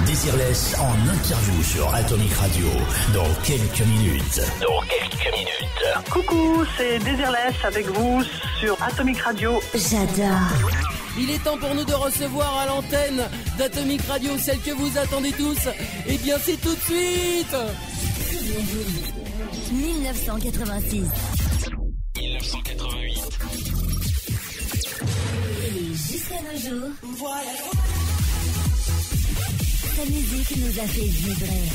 Désirless en interview sur Atomic Radio dans quelques minutes. Coucou, c'est Désirless avec vous sur Atomic Radio. J'adore. Il est temps pour nous de recevoir à l'antenne d'Atomic Radio celle que vous attendez tous. Eh bien, c'est tout de suite. 1986. 1988. Et jusqu'à nos jours, sa musique nous a fait vibrer.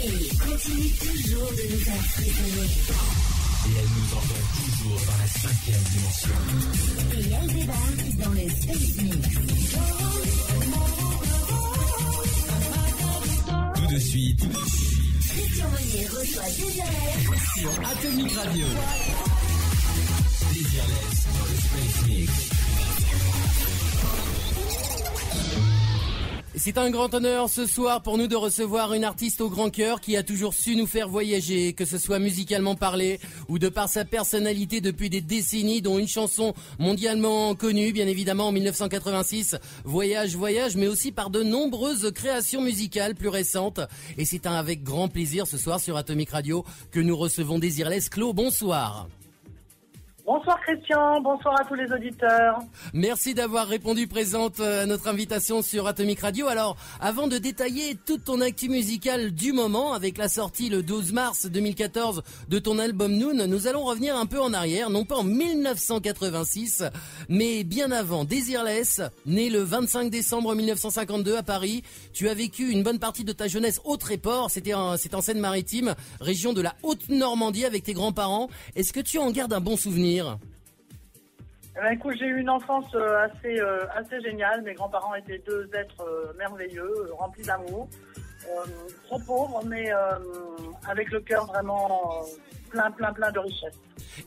Et continue toujours de nous faire frissonner. Et elle nous entend toujours dans la 5e dimension. Et elle débarque dans le Space Mix. Tout de suite. Christian Monnier reçoit Désirless Sur Atomic Radio. Désirless dans le Space Mix. C'est un grand honneur ce soir pour nous de recevoir une artiste au grand cœur qui a toujours su nous faire voyager, que ce soit musicalement parlé ou de par sa personnalité depuis des décennies, dont une chanson mondialement connue, bien évidemment en 1986, Voyage, Voyage, mais aussi par de nombreuses créations musicales plus récentes. Et c'est avec grand plaisir ce soir sur Atomic Radio que nous recevons Désirless. Claude, bonsoir. Bonsoir Christian, bonsoir à tous les auditeurs. Merci d'avoir répondu présente à notre invitation sur Atomic Radio. Alors, avant de détailler toute ton actu musicale du moment, avec la sortie le 12 mars 2014 de ton album Noon, nous allons revenir un peu en arrière, non pas en 1986, mais bien avant. Désirless, né le 25 décembre 1952 à Paris, tu as vécu une bonne partie de ta jeunesse au Tréport, c'est en Seine-Maritime, région de la Haute-Normandie avec tes grands-parents. Est-ce que tu en gardes un bon souvenir ? Eh ben, écoute, j'ai eu une enfance assez géniale. Mes grands-parents étaient deux êtres merveilleux, remplis d'amour, trop pauvres, mais avec le cœur vraiment plein de richesse.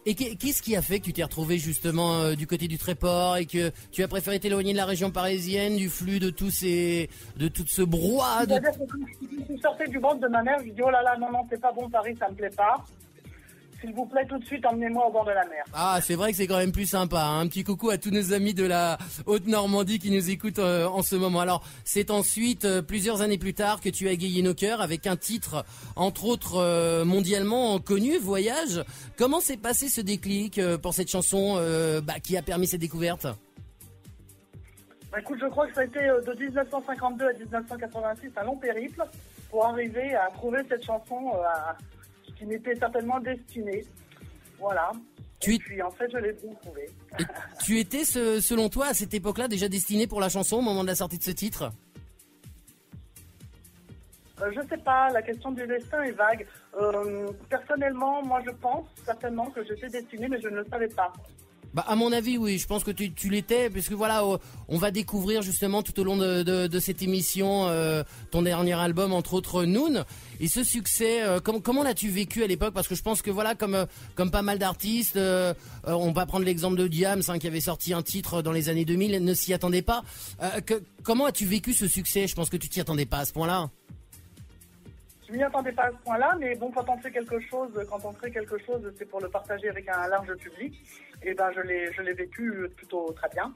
Et qu'est-ce qui a fait que tu t'es retrouvé justement du côté du Tréport et que tu as préféré t'éloigner de la région parisienne, du flux de tout ce brouhaha C'est-à-dire que quand je suis sortie du ventre de ma mère, je dis oh là là, non, c'est pas bon, Paris, ça me plaît pas. S'il vous plaît, tout de suite, emmenez-moi au bord de la mer. Ah, c'est vrai que c'est quand même plus sympa. Hein. Un petit coucou à tous nos amis de la Haute-Normandie qui nous écoutent en ce moment. Alors, c'est ensuite, plusieurs années plus tard, que tu as égayé nos cœurs avec un titre, entre autres, mondialement connu, Voyage. Comment s'est passé ce déclic pour cette chanson qui a permis cette découverte ? Écoute, je crois que ça a été de 1952 à 1986 un long périple pour arriver à trouver cette chanson qui m'était certainement destinée. Voilà. Et puis en fait, je l'ai bien trouvé. Tu étais, selon toi, à cette époque-là, déjà destiné pour la chanson au moment de la sortie de ce titre ? Je sais pas, la question du destin est vague. Personnellement, moi je pense certainement que j'étais destinée, mais je ne le savais pas. À mon avis, oui, je pense que tu l'étais, puisque voilà, on va découvrir justement tout au long de cette émission ton dernier album, entre autres Noon, et ce succès. Comment l'as-tu vécu à l'époque ? Parce que je pense que voilà, comme pas mal d'artistes, on va prendre l'exemple de Diams, qui avait sorti un titre dans les années 2000, ne s'y attendait pas. Comment as-tu vécu ce succès ? Je pense que tu t'y attendais pas à ce point-là. Je m'y attendais pas à ce point-là, mais bon, quand on fait quelque chose, c'est pour le partager avec un large public. Et ben, je l'ai vécu plutôt très bien.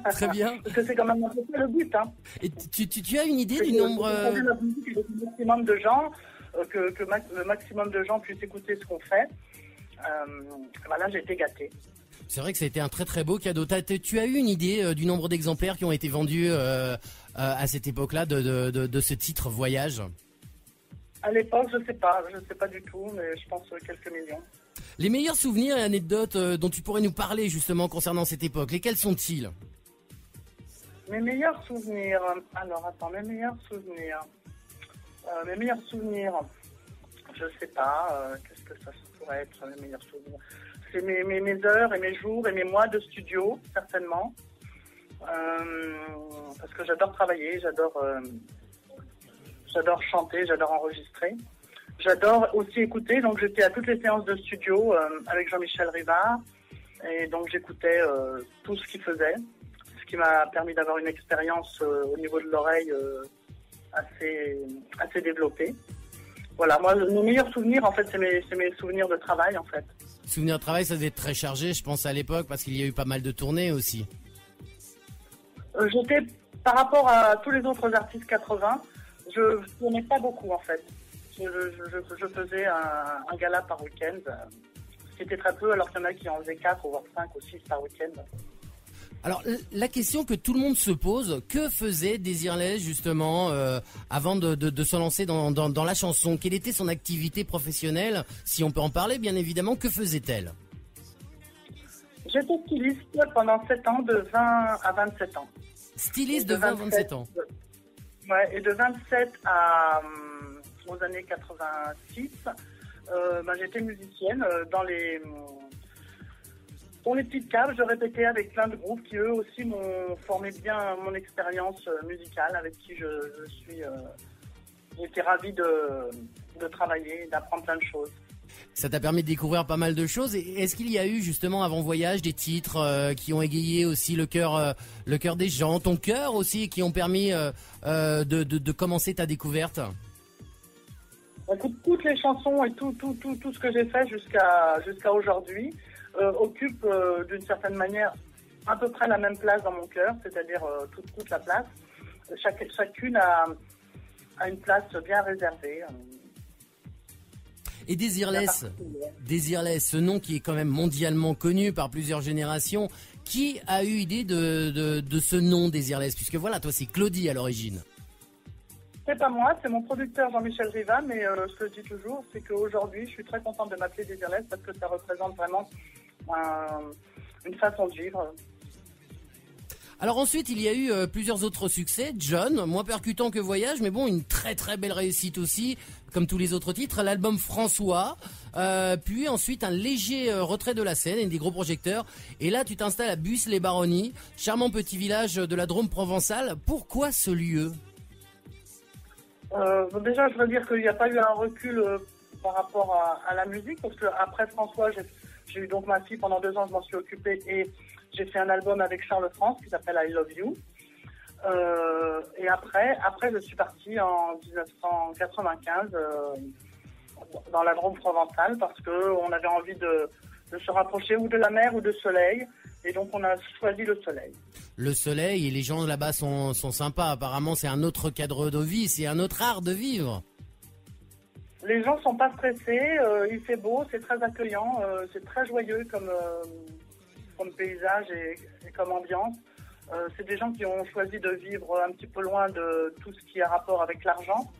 Très bien. Parce que c'est quand même un peu le but, hein. Et tu as une idée du nombre le maximum de gens, que le maximum de gens puissent écouter ce qu'on fait. Voilà, j'ai été gâtée. C'est vrai que ça a été un très très beau cadeau. Tu as eu une idée du nombre d'exemplaires qui ont été vendus à cette époque-là de ce titre Voyage ? À l'époque, je sais pas du tout, mais je pense quelques millions. Les meilleurs souvenirs et anecdotes dont tu pourrais nous parler justement concernant cette époque, lesquels sont-ils ? Mes meilleurs souvenirs. Alors attends, mes meilleurs souvenirs. Je sais pas. Qu'est-ce que ça pourrait être mes meilleurs souvenirs ? C'est mes heures et mes jours et mes mois de studio, certainement. Parce que j'adore travailler, J'adore chanter, j'adore enregistrer. J'adore aussi écouter, donc j'étais à toutes les séances de studio avec Jean-Michel Rivard. Et donc j'écoutais tout ce qu'il faisait, ce qui m'a permis d'avoir une expérience au niveau de l'oreille assez développée. Voilà, moi, mes meilleurs souvenirs, en fait, c'est mes souvenirs de travail, en fait. Souvenirs de travail, ça devait être très chargé, je pense, à l'époque, parce qu'il y a eu pas mal de tournées aussi. J'étais par rapport à tous les autres artistes 80, je tournais pas beaucoup en fait. Je faisais un gala par week-end, ce qui était très peu, alors qu'il y en a qui en faisaient 4 voire 5 ou 6 par week-end. Alors la question que tout le monde se pose, que faisait Désirless justement avant de se lancer dans la chanson? Quelle était son activité professionnelle? Si on peut en parler bien évidemment, que faisait-elle? J'étais styliste pendant 7 ans, de 20 à 27 ans. Styliste de 20 à 27 ans. Ouais, et de 27 aux années 86, j'étais musicienne dans les petites caves. Je répétais avec plein de groupes qui eux aussi m'ont formé bien mon expérience musicale, avec qui j'étais ravie de travailler, d'apprendre plein de choses. Ça t'a permis de découvrir pas mal de choses. Et est-ce qu'il y a eu justement avant Voyage des titres qui ont égayé aussi le cœur des gens, ton cœur aussi, qui ont permis de commencer ta découverte? Écoute, toutes les chansons et tout ce que j'ai fait jusqu'à aujourd'hui occupent d'une certaine manière à peu près la même place dans mon cœur, c'est-à-dire toute la place. Chacune a une place bien réservée. Et Désirless, ce nom qui est quand même mondialement connu par plusieurs générations, qui a eu idée de ce nom Désirless? Puisque voilà, toi c'est Claudie à l'origine. C'est pas moi, c'est mon producteur Jean-Michel Riva, mais ce que je dis toujours, c'est qu'aujourd'hui, je suis très contente de m'appeler Désirless parce que ça représente vraiment une façon de vivre. Alors ensuite, il y a eu plusieurs autres succès. John, moins percutant que Voyage, mais bon, une très très belle réussite aussi, comme tous les autres titres. L'album François, puis ensuite un léger retrait de la scène et des gros projecteurs. Et là, tu t'installes à Buis-les-Baronnies, charmant petit village de la Drôme provençale. Pourquoi ce lieu? Déjà, je veux dire qu'il n'y a pas eu un recul par rapport à la musique, parce qu'après François, j'ai eu donc ma fille pendant 2 ans, je m'en suis occupée et j'ai fait un album avec Charles France qui s'appelle I Love You. Et après, je suis partie en 1995 dans la Drôme provençale parce qu'on avait envie de se rapprocher ou de la mer ou de soleil. Et donc, on a choisi le soleil. Le soleil, et les gens là-bas sont sympas. Apparemment, c'est un autre cadre de vie, c'est un autre art de vivre. Les gens sont pas stressés, il fait beau, c'est très accueillant, c'est très joyeux comme paysage et comme ambiance. C'est des gens qui ont choisi de vivre un petit peu loin de tout ce qui a rapport avec l'argent.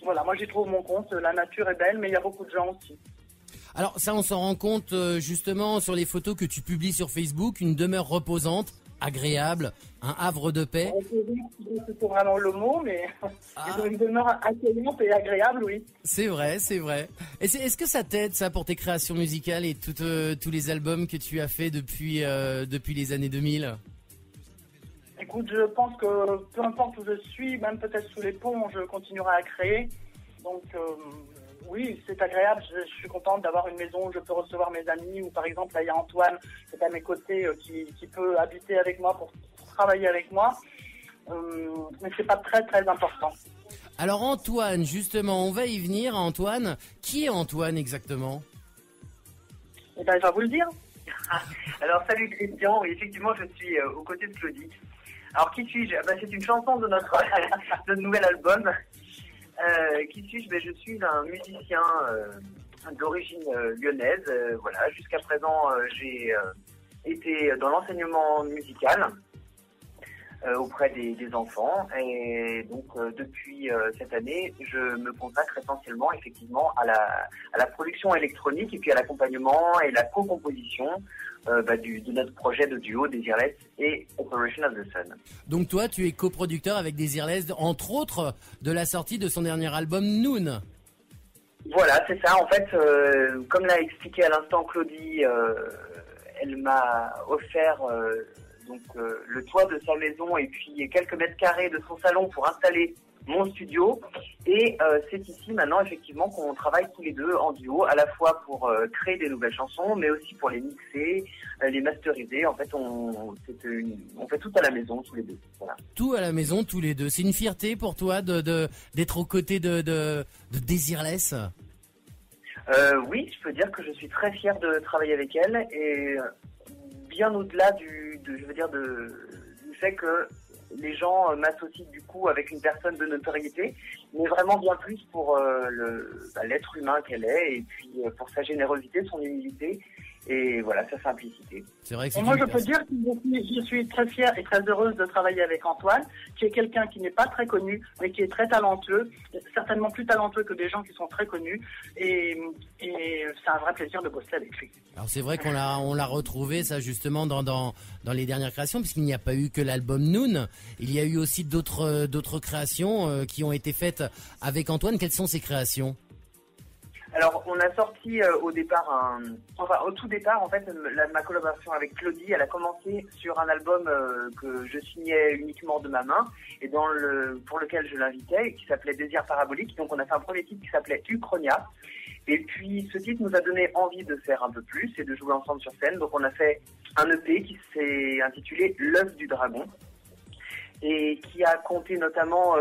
Voilà, moi j'y trouve mon compte, la nature est belle, mais il y a beaucoup de gens aussi. Alors ça, on s'en rend compte justement sur les photos que tu publies sur Facebook, une demeure reposante, agréable, un havre de paix. C'est pas vraiment le mot, mais une demeure accueillante et agréable, oui. C'est vrai, c'est vrai. Et est-ce que ça t'aide, ça, pour tes créations musicales et tous les albums que tu as fait depuis les années 2000? Écoute, je pense que peu importe où je suis, même peut-être sous les ponts, je continuerai à créer. Donc oui, c'est agréable. Je suis contente d'avoir une maison où je peux recevoir mes amis. Ou par exemple, là, il y a Antoine qui est à mes côtés, qui peut habiter avec moi pour travailler avec moi. Mais c'est pas très très important. Alors Antoine, justement, on va y venir. Antoine, qui est Antoine exactement? Eh ben, je vais vous le dire. Alors salut Christian, oui, effectivement je suis aux côtés de Claudie. Alors qui suis-je? C'est une chanson de notre nouvel album. Qui suis-je? Je suis un musicien d'origine lyonnaise. Voilà, jusqu'à présent j'ai été dans l'enseignement musical auprès des enfants, et donc depuis cette année je me consacre essentiellement effectivement à la production électronique et puis à l'accompagnement et la co-composition de notre projet de duo Désirless et Operation of the Sun. Donc toi tu es coproducteur avec Désirless, entre autres de la sortie de son dernier album Noon. Voilà, c'est ça. En fait, comme l'a expliqué à l'instant Claudie, elle m'a offert le toit de sa maison et puis quelques mètres carrés de son salon pour installer mon studio. Et c'est ici maintenant effectivement qu'on travaille tous les deux en duo, à la fois pour créer des nouvelles chansons, mais aussi pour les mixer, les masteriser. En fait, on fait tout à la maison tous les deux. Voilà. Tout à la maison tous les deux. C'est une fierté pour toi d'être aux côtés de Désirless? Oui, je peux dire que je suis très fier de travailler avec elle et bien au-delà du fait que les gens m'associent du coup avec une personne de notoriété, mais vraiment bien plus pour l'être humain qu'elle est, et puis pour sa générosité, son humilité, et voilà, sa simplicité. C'est vrai que Et moi, je peux dire que je suis très fière et très heureuse de travailler avec Antoine, qui est quelqu'un qui n'est pas très connu, mais qui est très talentueux, certainement plus talentueux que des gens qui sont très connus. Et c'est un vrai plaisir de bosser avec lui. Alors c'est vrai qu'on l'a retrouvé ça justement dans les dernières créations, puisqu'il n'y a pas eu que l'album Noon, il y a eu aussi d'autres créations qui ont été faites avec Antoine. Quelles sont ces créations ? Alors, on a sorti au tout départ, en fait, ma collaboration avec Claudie, elle a commencé sur un album que je signais uniquement de ma main, et pour lequel je l'invitais, qui s'appelait Désir Parabolique. Donc, on a fait un premier titre qui s'appelait Uchronia. Et puis, ce titre nous a donné envie de faire un peu plus et de jouer ensemble sur scène. Donc, on a fait un EP qui s'est intitulé L'œuf du dragon, et qui a compté notamment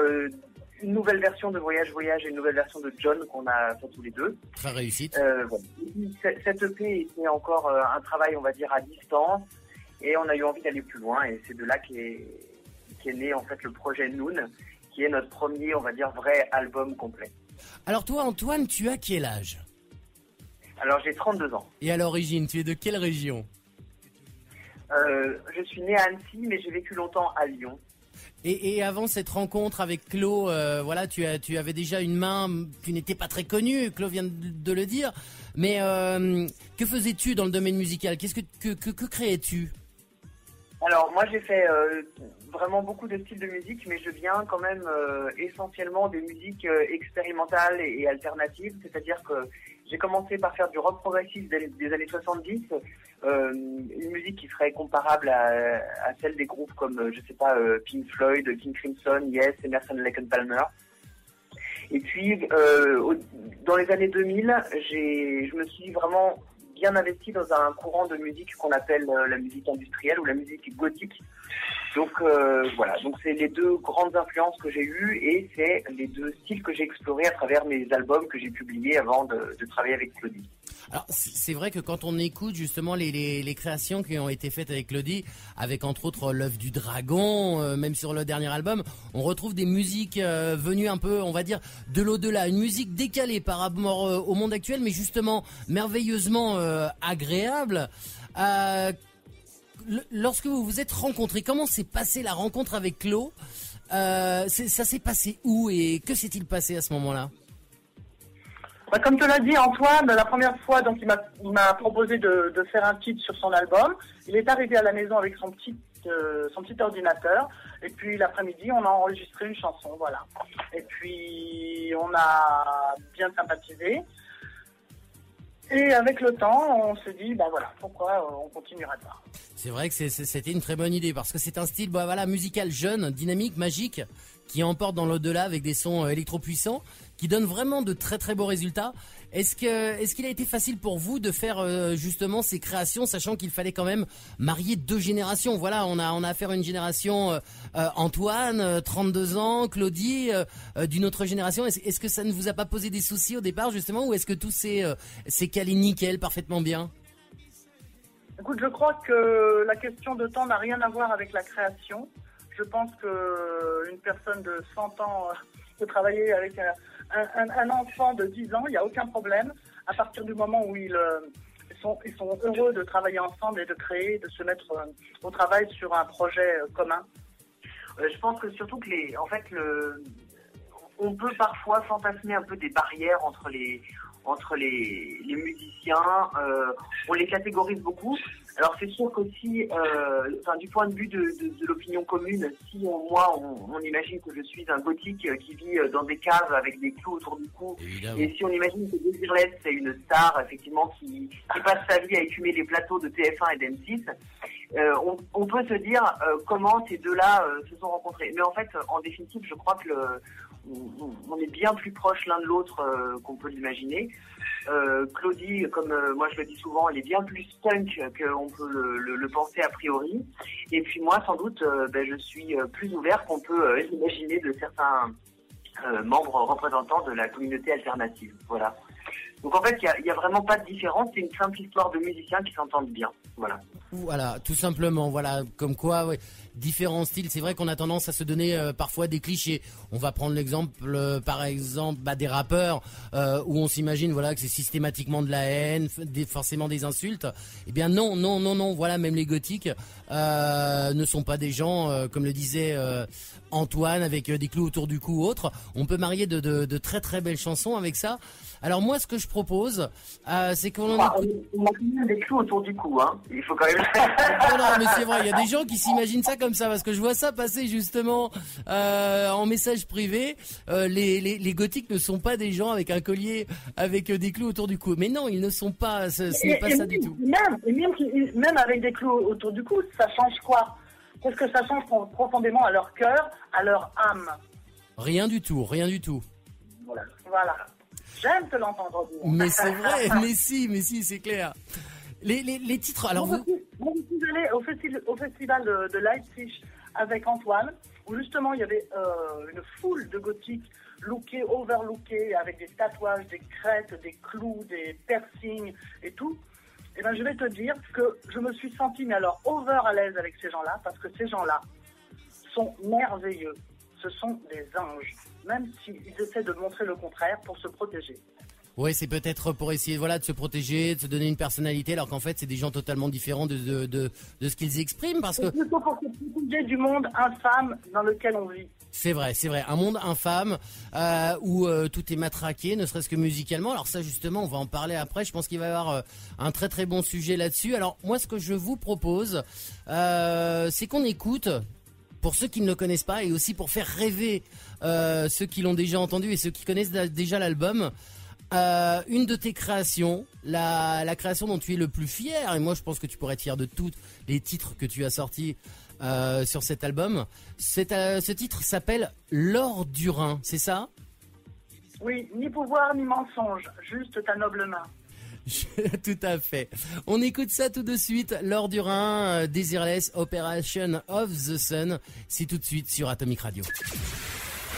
une nouvelle version de Voyage et une nouvelle version de John qu'on a fait tous les deux. Très réussite. Voilà. Cette EP était encore un travail, on va dire, à distance, et on a eu envie d'aller plus loin, et c'est de là qu'est né en fait le projet Noon, qui est notre premier, on va dire, vrai album complet. Alors toi, Antoine, tu as quel âge ? Alors j'ai 32 ans. Et à l'origine, tu es de quelle région ? Je suis né à Annecy, mais j'ai vécu longtemps à Lyon. Et avant cette rencontre avec Claude, voilà, tu avais déjà une main, tu n'étais pas très connu, Claude vient de le dire, mais que faisais-tu dans le domaine musical ? Que créais-tu ? Alors moi j'ai fait vraiment beaucoup de styles de musique, mais je viens quand même essentiellement des musiques expérimentales et alternatives, c'est-à-dire que j'ai commencé par faire du rock progressif des années 70, une musique qui serait comparable à celle des groupes comme, je sais pas, Pink Floyd, King Crimson, Yes, Emerson, Lake and Palmer. Et puis, dans les années 2000, je me suis vraiment bien investi dans un courant de musique qu'on appelle la musique industrielle ou la musique gothique. Donc voilà, donc c'est les deux grandes influences que j'ai eues, et c'est les deux styles que j'ai explorés à travers mes albums que j'ai publiés avant de travailler avec Claudie. Alors c'est vrai que quand on écoute justement les créations qui ont été faites avec Claudie, avec entre autres l'œuf du dragon, même sur le dernier album, on retrouve des musiques venues un peu, on va dire, de l'au-delà, une musique décalée par rapport au monde actuel, mais justement merveilleusement agréable. Lorsque vous vous êtes rencontrés, comment s'est passée la rencontre avec Claude ? Ça s'est passé où et que s'est-il passé à ce moment-là ? Comme te l'a dit Antoine, la première fois, donc il m'a proposé de faire un titre sur son album. Il est arrivé à la maison avec son petit ordinateur, et puis l'après-midi, on a enregistré une chanson, voilà. Et puis on a bien sympathisé. Et avec le temps, on se dit, ben voilà, pourquoi on continuera de voir. C'est vrai que c'était une très bonne idée, parce que c'est un style musical jeune, dynamique, magique, qui emporte dans l'au-delà avec des sons électro-puissants, qui donne vraiment de très très beaux résultats. Est-ce qu'il a été facile pour vous de faire justement ces créations, sachant qu'il fallait quand même marier deux générations ? Voilà, on a affaire à une génération Antoine, 32 ans, Claudie, d'une autre génération. Est-ce que ça ne vous a pas posé des soucis au départ justement, ou est-ce que tout s'est calé nickel, parfaitement bien ? Écoute, je crois que la question de temps n'a rien à voir avec la création. Je pense qu'une personne de 100 ans peut travailler avec un enfant de 10 ans, il n'y a aucun problème. À partir du moment où ils sont heureux de travailler ensemble et de créer, de se mettre au travail sur un projet commun. Je pense que surtout que on peut parfois fantasmer un peu des barrières entre les musiciens, on les catégorise beaucoup. Alors c'est sûr qu'aussi, du point de vue de l'opinion commune, si on imagine que je suis un gothique qui vit dans des caves avec des clous autour du cou, évidemment. Et si on imagine que Désirless, c'est une star effectivement qui passe sa vie à écumer les plateaux de TF1 et d'M6, on peut se dire comment ces deux-là se sont rencontrés. Mais en fait, en définitive, je crois que on est bien plus proches l'un de l'autre qu'on peut l'imaginer. Claudie, comme moi je le dis souvent, elle est bien plus punk qu'on peut le penser a priori. Et puis moi, sans doute, je suis plus ouvert qu'on peut imaginer de certains membres représentants de la communauté alternative. Voilà. Donc en fait, il y a vraiment pas de différence. C'est une simple histoire de musiciens qui s'entendent bien. Voilà, tout simplement. Voilà, comme quoi, ouais, différents styles. C'est vrai qu'on a tendance à se donner parfois des clichés. On va prendre l'exemple, par exemple, des rappeurs où on s'imagine, voilà, que c'est systématiquement de la haine, forcément des insultes. Eh bien non. Voilà, même les gothiques ne sont pas des gens, comme le disait Antoine, avec des clous autour du cou ou autre. On peut marier de très très belles chansons avec ça. Alors moi, ce que je propose, c'est qu'on On a quand même des clous autour du cou, hein. Il faut quand même. Non, mais c'est vrai, il y a des gens qui s'imaginent ça comme ça, parce que je vois ça passer justement en message privé. Les gothiques ne sont pas des gens avec un collier avec des clous autour du cou. Mais non, ils ne sont pas. Ce n'est pas ça du tout. Même avec des clous autour du cou, ça change quoi? Qu'est-ce que ça change profondément à leur cœur, à leur âme? Rien du tout. Voilà. J'aime te l'entendre dire. Mais c'est vrai, mais si, c'est clair. Les titres, alors vous... Je suis allée au festival de Leipzig avec Antoine, où justement il y avait une foule de gothiques lookés, overlookés, avec des tatouages, des crêtes, des clous, des piercings et tout. Et ben je vais te dire que je me suis sentie, mais alors over à l'aise avec ces gens-là, parce que ces gens-là sont merveilleux. Ce sont des anges, même s'ils essaient de montrer le contraire pour se protéger. Oui, c'est peut-être pour essayer de se protéger, de se donner une personnalité, alors qu'en fait, c'est des gens totalement différents de ce qu'ils expriment. Parce que... C'est plutôt pour se protéger du monde infâme dans lequel on vit. C'est vrai. Un monde infâme où tout est matraqué, ne serait-ce que musicalement. Alors ça, justement, on va en parler après. Je pense qu'il va y avoir un très très bon sujet là-dessus. Alors moi, ce que je vous propose, c'est qu'on écoute... Pour ceux qui ne le connaissent pas et aussi pour faire rêver ceux qui l'ont déjà entendu et ceux qui connaissent déjà l'album, une de tes créations, la création dont tu es le plus fier, et moi je pense que tu pourrais être fier de tous les titres que tu as sortis sur cet album. Ce titre s'appelle L'or du Rhin, c'est ça? Oui, ni pouvoir ni mensonge, juste ta noble main. Tout à fait. On écoute ça tout de suite. L'or du Rhin, Desireless, Operation of the Sun. C'est tout de suite sur Atomic Radio.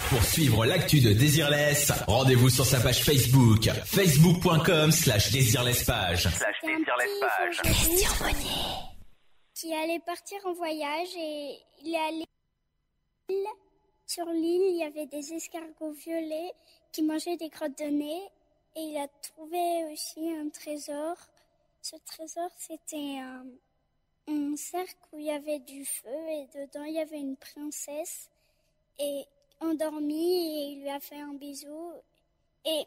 Pour suivre l'actu de Desireless, rendez-vous sur sa page Facebook. facebook.com/desirelesspage. Qui allait partir en voyage et il est allé sur l'île, il y avait des escargots violets qui mangeaient des crottes de nez. Et il a trouvé aussi un trésor. Ce trésor, c'était un cercle où il y avait du feu et dedans, il y avait une princesse et endormie et il lui a fait un bisou. Et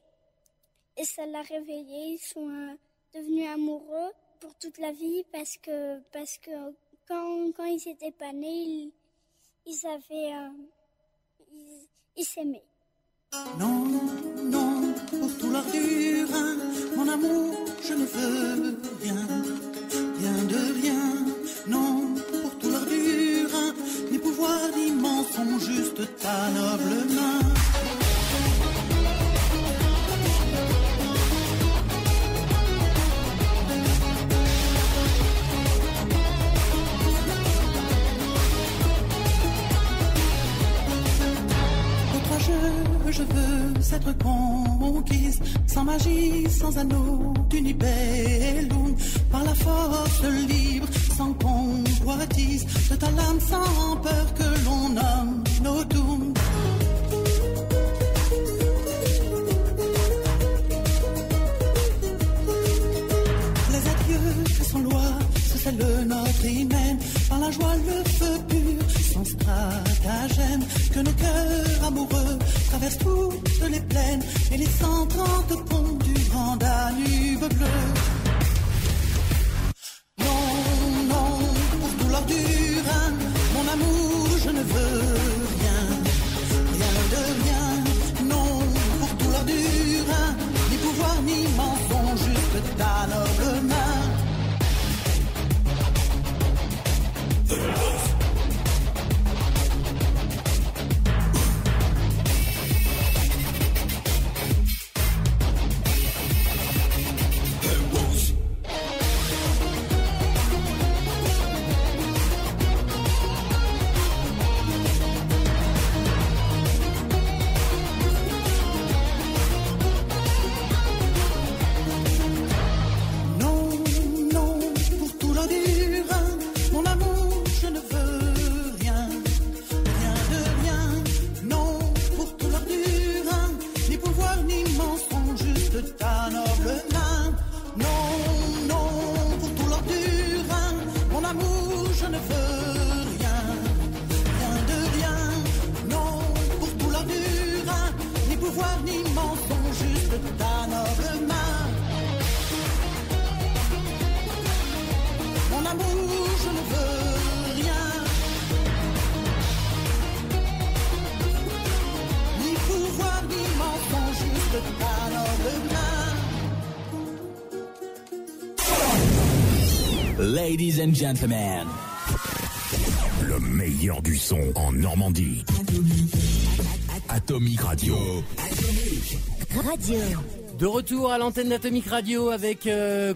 ça l'a réveillé. Ils sont devenus amoureux pour toute la vie parce que quand ils étaient pas nés, ils s'aimaient. Non, pour tout l'or du Rhin, mon amour, je ne veux rien de rien. Non, pour tout l'or du Rhin, ni pouvoir ni mensonge, juste ta noble main. Je veux être conquise, sans magie, sans anneau, du Nibelung, par la force libre, sans convoitise, de ta lame sans peur que l'on nomme nos dooms. Les adieux sans loi, ce c'est le notre hymen, par la joie, le feu pur, sans stratagème, que nos cœurs amoureux traverse toutes les plaines et les 130 ponts du grand Danube bleu. Non, pour tout l'or du Rhin, mon amour, je ne veux rien de rien. Non, pour tout l'or du Rhin, ni pouvoir ni mensonge, juste ta noble main. Ladies and gentlemen, le meilleur du son en Normandie. Atomic Radio. Radio. De retour à l'antenne d'Atomic Radio avec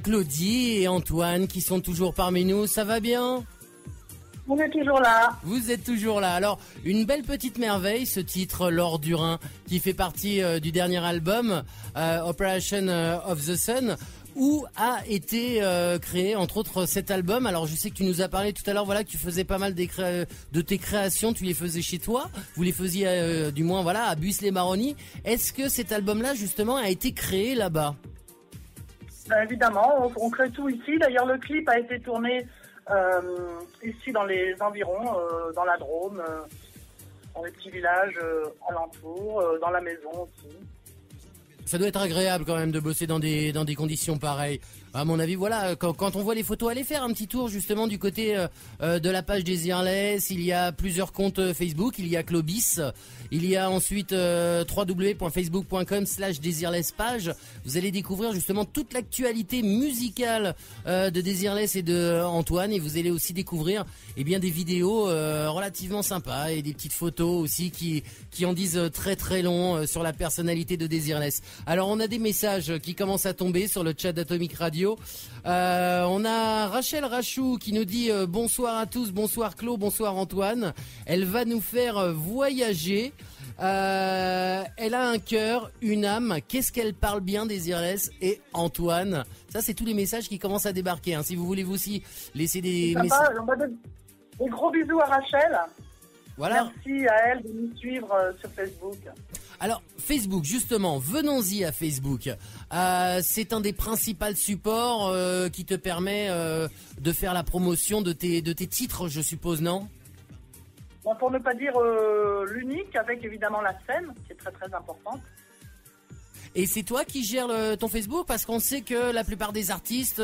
Claudie et Antoine qui sont toujours parmi nous. Ça va bien ? On est toujours là. Vous êtes toujours là. Alors, une belle petite merveille, ce titre, L'Or du Rhin, qui fait partie du dernier album, Operation of the Sun, où a été créé, entre autres, cet album. Alors, je sais que tu nous as parlé tout à l'heure, voilà, que tu faisais pas mal de tes créations, tu les faisais chez toi, vous les faisiez, du moins, voilà, à Buis-les-Baronnies. Est-ce que cet album-là, justement, a été créé là-bas ? Ben, évidemment, on crée tout ici. D'ailleurs, le clip a été tourné ici dans les environs, dans la Drôme, dans les petits villages alentours, dans la maison aussi. Ça doit être agréable quand même de bosser dans des conditions pareilles. À mon avis, voilà, quand on voit les photos, allez faire un petit tour justement du côté de la page Desireless. Il y a plusieurs comptes Facebook, il y a Clobis, il y a ensuite www.facebook.com/Desireless-page. Vous allez découvrir justement toute l'actualité musicale de Desireless et de Antoine, et vous allez aussi découvrir bien des vidéos relativement sympas et des petites photos aussi qui en disent très très long sur la personnalité de Desireless. Alors on a des messages qui commencent à tomber sur le chat d'Atomic Radio. On a Rachel Rachou qui nous dit bonsoir à tous, bonsoir Claude, bonsoir Antoine. Elle va nous faire voyager. Elle a un cœur, une âme. Qu'est-ce qu'elle parle bien, Desireless et Antoine. Ça, c'est tous les messages qui commencent à débarquer. Si vous voulez vous aussi laisser des messages. Des gros bisous à Rachel. Voilà. Merci à elle de nous suivre sur Facebook. Alors, Facebook, justement, venons-y à Facebook. C'est un des principaux supports qui te permet de faire la promotion de tes titres, je suppose, non ? Bon, pour ne pas dire l'unique, avec évidemment la scène, qui est très très importante. Et c'est toi qui gères ton Facebook, parce qu'on sait que la plupart des artistes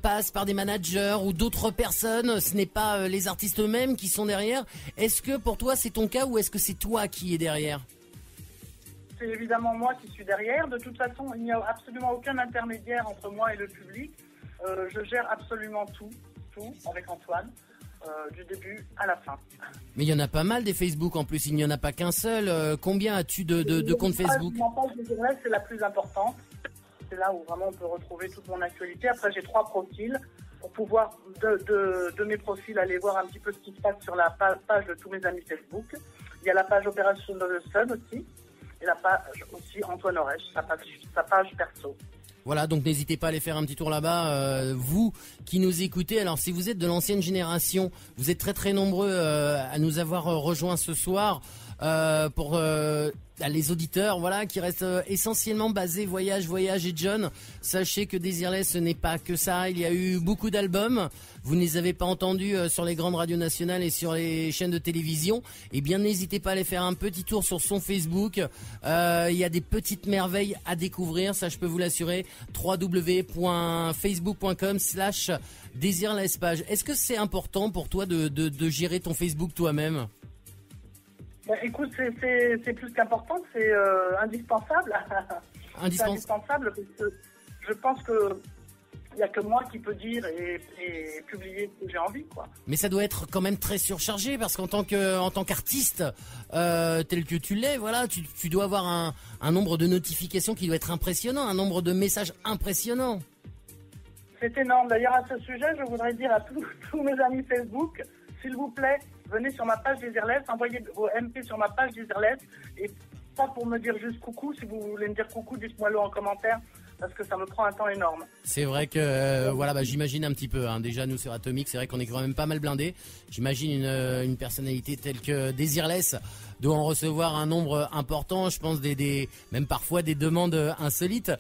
passent par des managers ou d'autres personnes. Ce n'est pas les artistes eux-mêmes qui sont derrière. Est-ce que pour toi c'est ton cas ou est-ce que c'est toi qui es derrière ? C'est évidemment moi qui suis derrière. De toute façon, il n'y a absolument aucun intermédiaire entre moi et le public. Je gère absolument tout avec Antoine. Du début à la fin. Mais il y en a pas mal des Facebook en plus, il n'y en a pas qu'un seul. Combien as-tu de comptes Facebook ? Ma page Desireless, c'est la plus importante. C'est là où vraiment on peut retrouver toute mon actualité. Après, j'ai 3 profils pour pouvoir, de mes profils, aller voir un petit peu ce qui se passe sur la page de tous mes amis Facebook. Il y a la page Opération of the Sun aussi, et la page aussi Antoine Orech, sa page perso. Voilà, donc n'hésitez pas à aller faire un petit tour là-bas, vous qui nous écoutez. Alors si vous êtes de l'ancienne génération, vous êtes très très nombreux à nous avoir rejoints ce soir pour les auditeurs, voilà, qui restent essentiellement basés voyage et John. Sachez que Desireless, ce n'est pas que ça. Il y a eu beaucoup d'albums. Vous ne les avez pas entendus sur les grandes radios nationales et sur les chaînes de télévision. Eh bien, n'hésitez pas à aller faire un petit tour sur son Facebook. Il y a des petites merveilles à découvrir. Ça, je peux vous l'assurer. www.facebook.com/Desireless-page. Est-ce que c'est important pour toi de gérer ton Facebook toi-même ? Écoute, c'est plus qu'important, c'est indispensable. C'est indispensable parce que je pense que il n'y a que moi qui peux dire et publier ce que j'ai envie, quoi. Mais ça doit être quand même très surchargé parce qu'en tant qu'artiste tel que tu l'es, voilà, tu dois avoir un nombre de notifications qui doit être impressionnant, un nombre de messages impressionnant. C'est énorme. D'ailleurs, à ce sujet, je voudrais dire à tous mes amis Facebook, s'il vous plaît, venez sur ma page Desireless, envoyez vos MP sur ma page Desireless, et pas pour me dire juste coucou. Si vous voulez me dire coucou, dites-moi-le en commentaire, parce que ça me prend un temps énorme. C'est vrai que j'imagine un petit peu. Déjà, nous sur Atomic, c'est vrai qu'on est quand même pas mal blindés. J'imagine une personnalité telle que Desireless doit en recevoir un nombre important. Je pense même parfois des demandes insolites.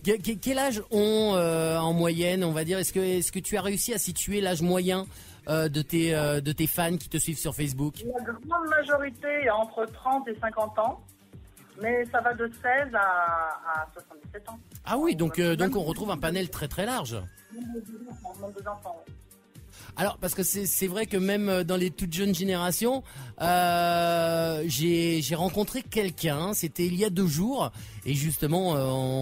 Quel âge ont en moyenne, on va dire, est-ce que tu as réussi à situer l'âge moyen de tes fans qui te suivent sur Facebook? La grande majorité est entre 30 et 50 ans, mais ça va de 16 à 77 ans. Ah oui, donc on retrouve un panel très très large. Même des enfants. Alors, parce que c'est vrai que même dans les toutes jeunes générations, j'ai rencontré quelqu'un, c'était il y a 2 jours, et justement,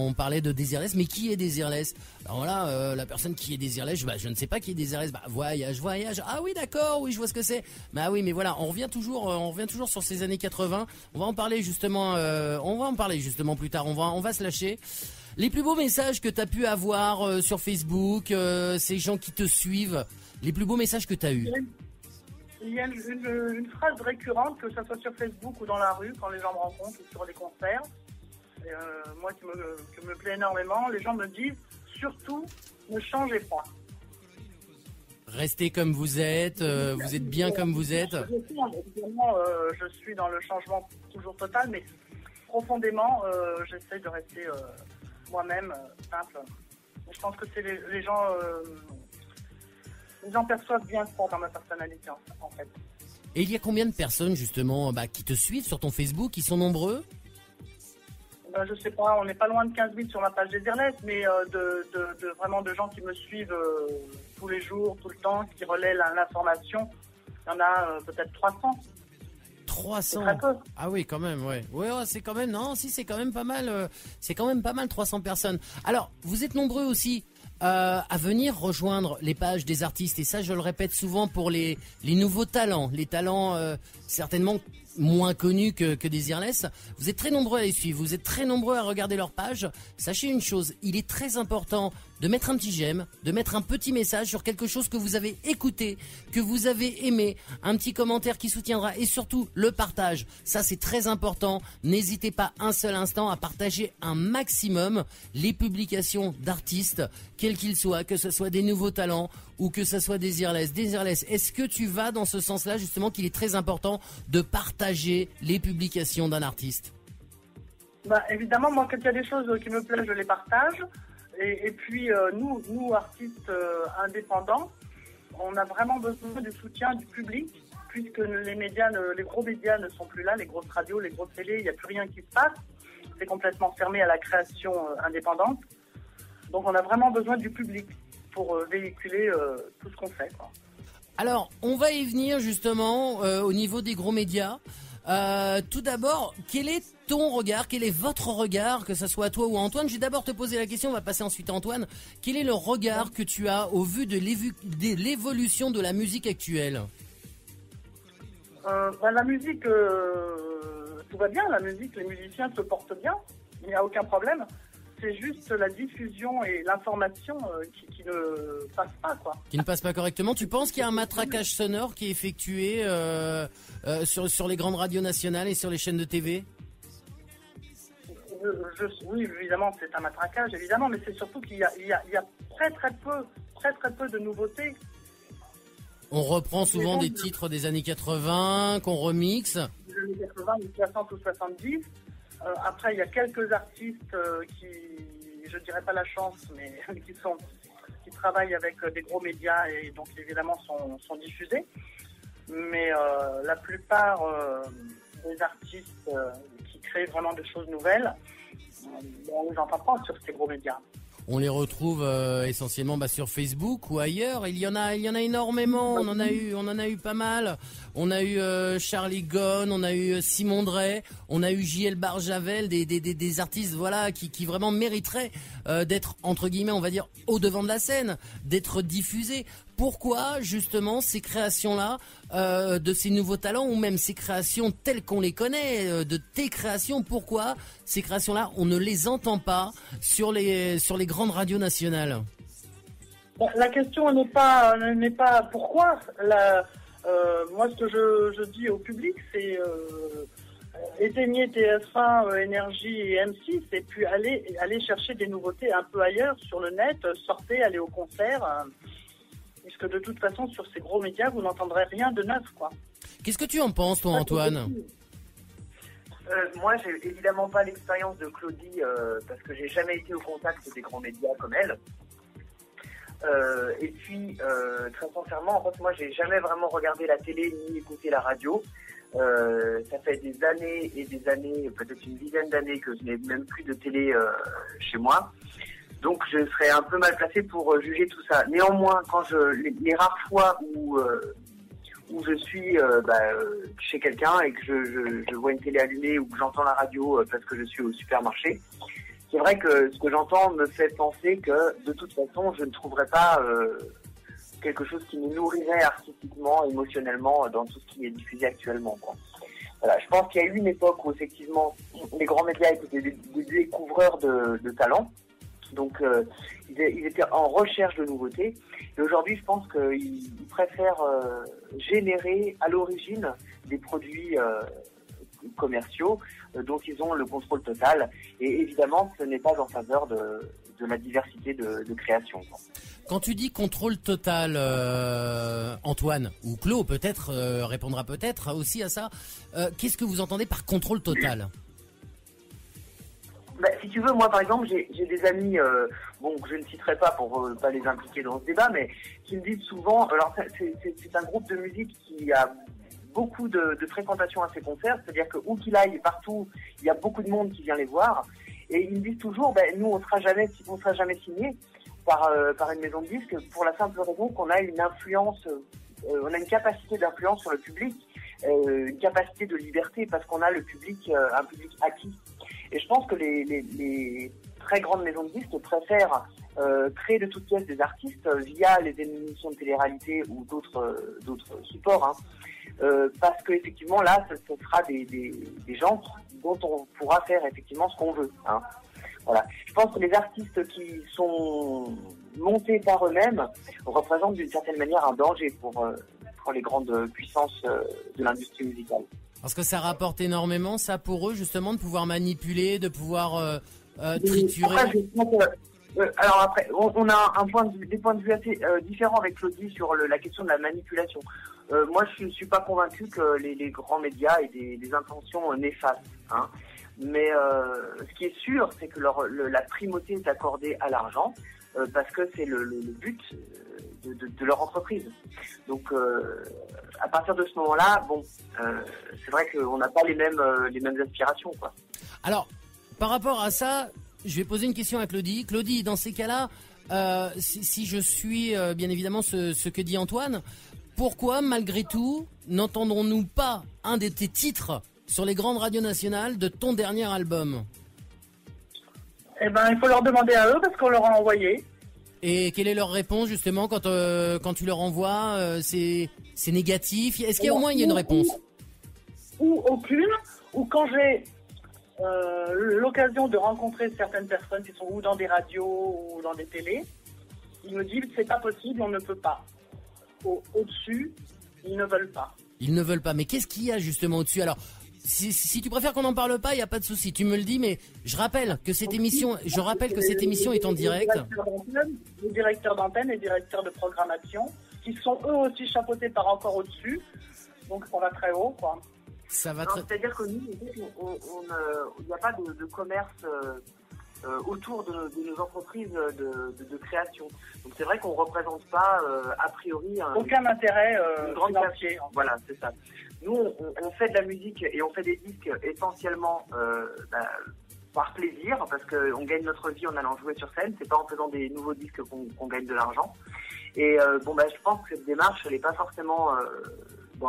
on parlait de Desireless, mais qui est Desireless? Alors voilà, la personne qui est Desireless, je ne sais pas qui est Desireless, voyage, ah oui d'accord, oui je vois ce que c'est, oui mais voilà, on revient toujours sur ces années 80, on va en parler justement plus tard, on va se lâcher. Les plus beaux messages que tu as pu avoir sur Facebook, ces gens qui te suivent, les plus beaux messages que tu as eus. Il y a une phrase récurrente, que ce soit sur Facebook ou dans la rue, quand les gens me rencontrent ou sur les concerts. Et, moi qui me plaît énormément, les gens me disent surtout ne changez pas. Restez comme vous êtes bien comme vous êtes. Évidemment, je suis dans le changement toujours total, mais profondément, j'essaie de rester moi-même simple. Je pense que c'est les gens perçoivent bien ça dans ma personnalité en fait. Et il y a combien de personnes justement qui te suivent sur ton Facebook? Ils sont nombreux? Je sais pas, on n'est pas loin de 15 000 sur ma page Desireless, mais vraiment de gens qui me suivent tous les jours, tout le temps, qui relaient l'information, il y en a peut-être 300. 300. Ah oui, quand même, ouais. Ouais, c'est quand même, c'est quand même pas mal. C'est quand même pas mal 300 personnes. Alors, vous êtes nombreux aussi à venir rejoindre les pages des artistes, et ça, je le répète souvent pour les nouveaux talents, les talents certainement moins connus que Desireless. Vous êtes très nombreux à les suivre, vous êtes très nombreux à regarder leur page. Sachez une chose, il est très important de mettre un petit j'aime, de mettre un petit message sur quelque chose que vous avez écouté, que vous avez aimé, un petit commentaire qui soutiendra, et surtout le partage. Ça, c'est très important. N'hésitez pas un seul instant à partager un maximum les publications d'artistes, quels qu'ils soient, que ce soit des nouveaux talents ou que ce soit Desireless. Desireless, est-ce que tu vas dans ce sens-là, justement, qu'il est très important de partager les publications d'un artiste? Évidemment, moi, quand il y a des choses qui me plaisent, je les partage. Et puis, nous, artistes indépendants, on a vraiment besoin du soutien du public, puisque les gros médias ne sont plus là, les grosses radios, les grosses télés, il n'y a plus rien qui se passe. C'est complètement fermé à la création indépendante. Donc, on a vraiment besoin du public pour véhiculer tout ce qu'on fait, quoi. Alors, on va y venir justement au niveau des gros médias. Tout d'abord, quel est ton regard, quel est votre regard, que ce soit toi ou Antoine? Je vais d'abord te poser la question, on va passer ensuite à Antoine. Quel est le regard que tu as au vu de l'évolution de la musique actuelle? La musique, tout va bien, la musique, les musiciens se portent bien, il n'y a aucun problème. C'est juste la diffusion et l'information qui ne passe pas, quoi. Qui ne passe pas correctement. Tu penses qu'il y a un matraquage sonore qui est effectué sur les grandes radios nationales et sur les chaînes de TV? Oui, évidemment, c'est un matraquage, évidemment, mais c'est surtout qu'il y a très peu de nouveautés. On reprend souvent des titres des années 80 qu'on remixe. Des années 80, 60 ou 70. Après, il y a quelques artistes qui, je dirais pas la chance, mais qui travaillent avec des gros médias et donc évidemment sont diffusés. Mais la plupart des artistes qui créent vraiment des choses nouvelles, on ne les entend pas sur ces gros médias. On les retrouve essentiellement sur Facebook ou ailleurs. Il y en a énormément. On en a eu pas mal. On a eu Charlie Gone, on a eu Simon Drey, on a eu JL Barjavel, des artistes qui vraiment mériteraient d'être entre guillemets, on va dire, au devant de la scène, d'être diffusés. Pourquoi justement ces créations-là, de ces nouveaux talents, ou même ces créations telles qu'on les connaît, de tes créations, pourquoi ces créations-là, on ne les entend pas sur les grandes radios nationales? La question n'est pas pourquoi. Moi, ce que je dis au public, c'est éteignez TF1, Énergie et M6, et puis allez chercher des nouveautés un peu ailleurs sur le net, sortez, allez au concert. Puisque de toute façon, sur ces gros médias, vous n'entendrez rien de neuf, quoi. Qu'est-ce que tu en penses, toi, Antoine? Moi, j'ai évidemment pas l'expérience de Claudie, parce que j'ai jamais été au contact des grands médias comme elle. Et puis, très sincèrement, en fait, moi, j'ai jamais vraiment regardé la télé ni écouté la radio. Ça fait des années et des années, peut-être une dizaine d'années que je n'ai même plus de télé chez moi. Donc je serais un peu mal placé pour juger tout ça. Néanmoins, quand les rares fois où je suis chez quelqu'un et que je vois une télé allumée ou que j'entends la radio parce que je suis au supermarché, c'est vrai que ce que j'entends me fait penser que de toute façon je ne trouverais pas quelque chose qui me nourrirait artistiquement, émotionnellement dans tout ce qui est diffusé actuellement, quoi. Voilà, je pense qu'il y a eu une époque où effectivement les grands médias étaient des découvreurs de talents. Donc ils étaient en recherche de nouveautés. Et aujourd'hui, je pense qu'ils préfèrent générer à l'origine des produits commerciaux dont ils ont le contrôle total. Et évidemment, ce n'est pas en faveur de la diversité de création. Quand tu dis contrôle total, Antoine, ou Claude peut-être répondra peut-être aussi à ça, qu'est-ce que vous entendez par contrôle total ? Si tu veux, moi par exemple, j'ai des amis, que je ne citerai pas pour pas les impliquer dans ce débat, mais qui me disent souvent, alors c'est un groupe de musique qui a beaucoup de fréquentation à ces concerts, c'est-à-dire que où qu'il aille, partout, il y a beaucoup de monde qui vient les voir, et ils me disent toujours, nous on sera jamais signé par une maison de disques pour la simple raison qu'on a une influence, on a une capacité d'influence sur le public, une capacité de liberté parce qu'on a un public acquis. Et je pense que les très grandes maisons de disques préfèrent créer de toutes pièces des artistes via les émissions de télé-réalité ou d'autres supports, parce que effectivement là, ce sera des gens dont on pourra faire effectivement ce qu'on veut. Voilà. Je pense que les artistes qui sont montés par eux-mêmes représentent d'une certaine manière un danger pour les grandes puissances de l'industrie musicale. Parce que ça rapporte énormément, ça, pour eux, justement, de pouvoir manipuler, de pouvoir triturer. Alors après, on a des points de vue assez différents avec Claudie sur la question de la manipulation. Moi, je ne suis pas convaincu que les grands médias aient des intentions néfastes. Mais ce qui est sûr, c'est que la primauté est accordée à l'argent parce que c'est le but de leur entreprise. Donc, à partir de ce moment-là, c'est vrai qu'on n'a pas les mêmes aspirations, quoi. Alors, par rapport à ça, je vais poser une question à Claudie. Claudie, dans ces cas-là, si je suis bien évidemment ce que dit Antoine, pourquoi, malgré tout, n'entendrons-nous pas un de tes titres sur les grandes radios nationales de ton dernier album ? Il faut leur demander à eux parce qu'on leur a envoyé. Et quelle est leur réponse justement quand tu leur envoies c'est négatif ? Est-ce qu'il y a au moins une réponse ? Ou aucune, ou quand j'ai l'occasion de rencontrer certaines personnes qui sont ou dans des radios ou dans des télés, ils me disent c'est pas possible, on ne peut pas. Au-dessus, ils ne veulent pas. Ils ne veulent pas, mais qu'est-ce qu'il y a justement au-dessus ? Alors, si tu préfères qu'on n'en parle pas, il n'y a pas de souci, tu me le dis, mais je rappelle que cette émission est en direct. Les directeurs d'antenne et les directeurs de programmation, qui sont eux aussi chapeautés par encore au-dessus, donc ça va très haut, quoi. Ça va C'est-à-dire que nous, il n'y a pas de commerce autour de nos entreprises de création. Donc c'est vrai qu'on ne représente pas a priori aucun intérêt financier. Voilà, c'est ça. Nous, on fait de la musique et on fait des disques essentiellement par plaisir, parce qu'on gagne notre vie en allant jouer sur scène. C'est pas en faisant des nouveaux disques qu'on gagne de l'argent. Et je pense que cette démarche, elle n'est pas forcément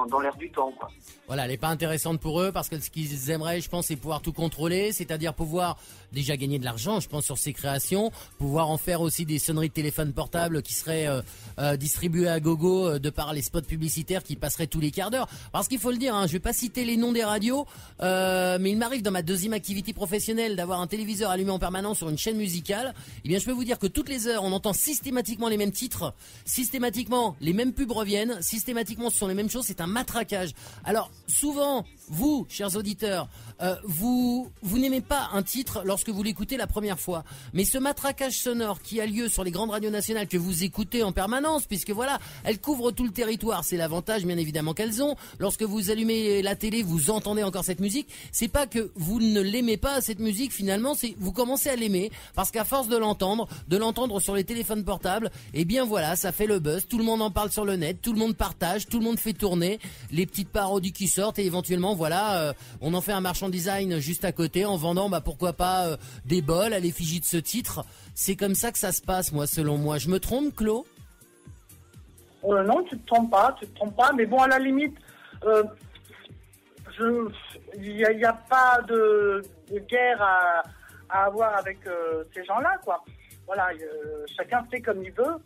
dans l'air du temps, quoi. Voilà, elle n'est pas intéressante pour eux parce que ce qu'ils aimeraient, je pense, c'est pouvoir tout contrôler, c'est-à-dire pouvoir déjà gagner de l'argent, je pense, sur ces créations, pouvoir en faire aussi des sonneries de téléphone portable qui seraient distribuées à gogo de par les spots publicitaires qui passeraient tous les quarts d'heure. Parce qu'il faut le dire, je vais pas citer les noms des radios, mais il m'arrive dans ma deuxième activité professionnelle d'avoir un téléviseur allumé en permanence sur une chaîne musicale. Eh bien, je peux vous dire que toutes les heures, on entend systématiquement les mêmes titres, systématiquement les mêmes pubs reviennent, systématiquement ce sont les mêmes choses, c'est un matraquage. Alors, souvent, vous, chers auditeurs, vous n'aimez pas un titre lorsque vous l'écoutez la première fois. Mais ce matraquage sonore qui a lieu sur les grandes radios nationales que vous écoutez en permanence, puisque voilà, elles couvrent tout le territoire, c'est l'avantage bien évidemment qu'elles ont. Lorsque vous allumez la télé, vous entendez encore cette musique. C'est pas que vous ne l'aimez pas, cette musique, finalement, c'est vous commencez à l'aimer, parce qu'à force de l'entendre sur les téléphones portables, eh bien voilà, ça fait le buzz, tout le monde en parle sur le net, tout le monde partage, tout le monde fait tourner les petites parodies qui sortent et éventuellement, voilà, on en fait un marchand sound design juste à côté en vendant, pourquoi pas, des bols à l'effigie de ce titre. C'est comme ça que ça se passe, moi, selon moi. Je me trompe, Claude? Non, tu te trompes pas. Mais bon, à la limite, il n'y a pas de guerre à avoir avec ces gens-là, quoi. Voilà, chacun fait comme il veut.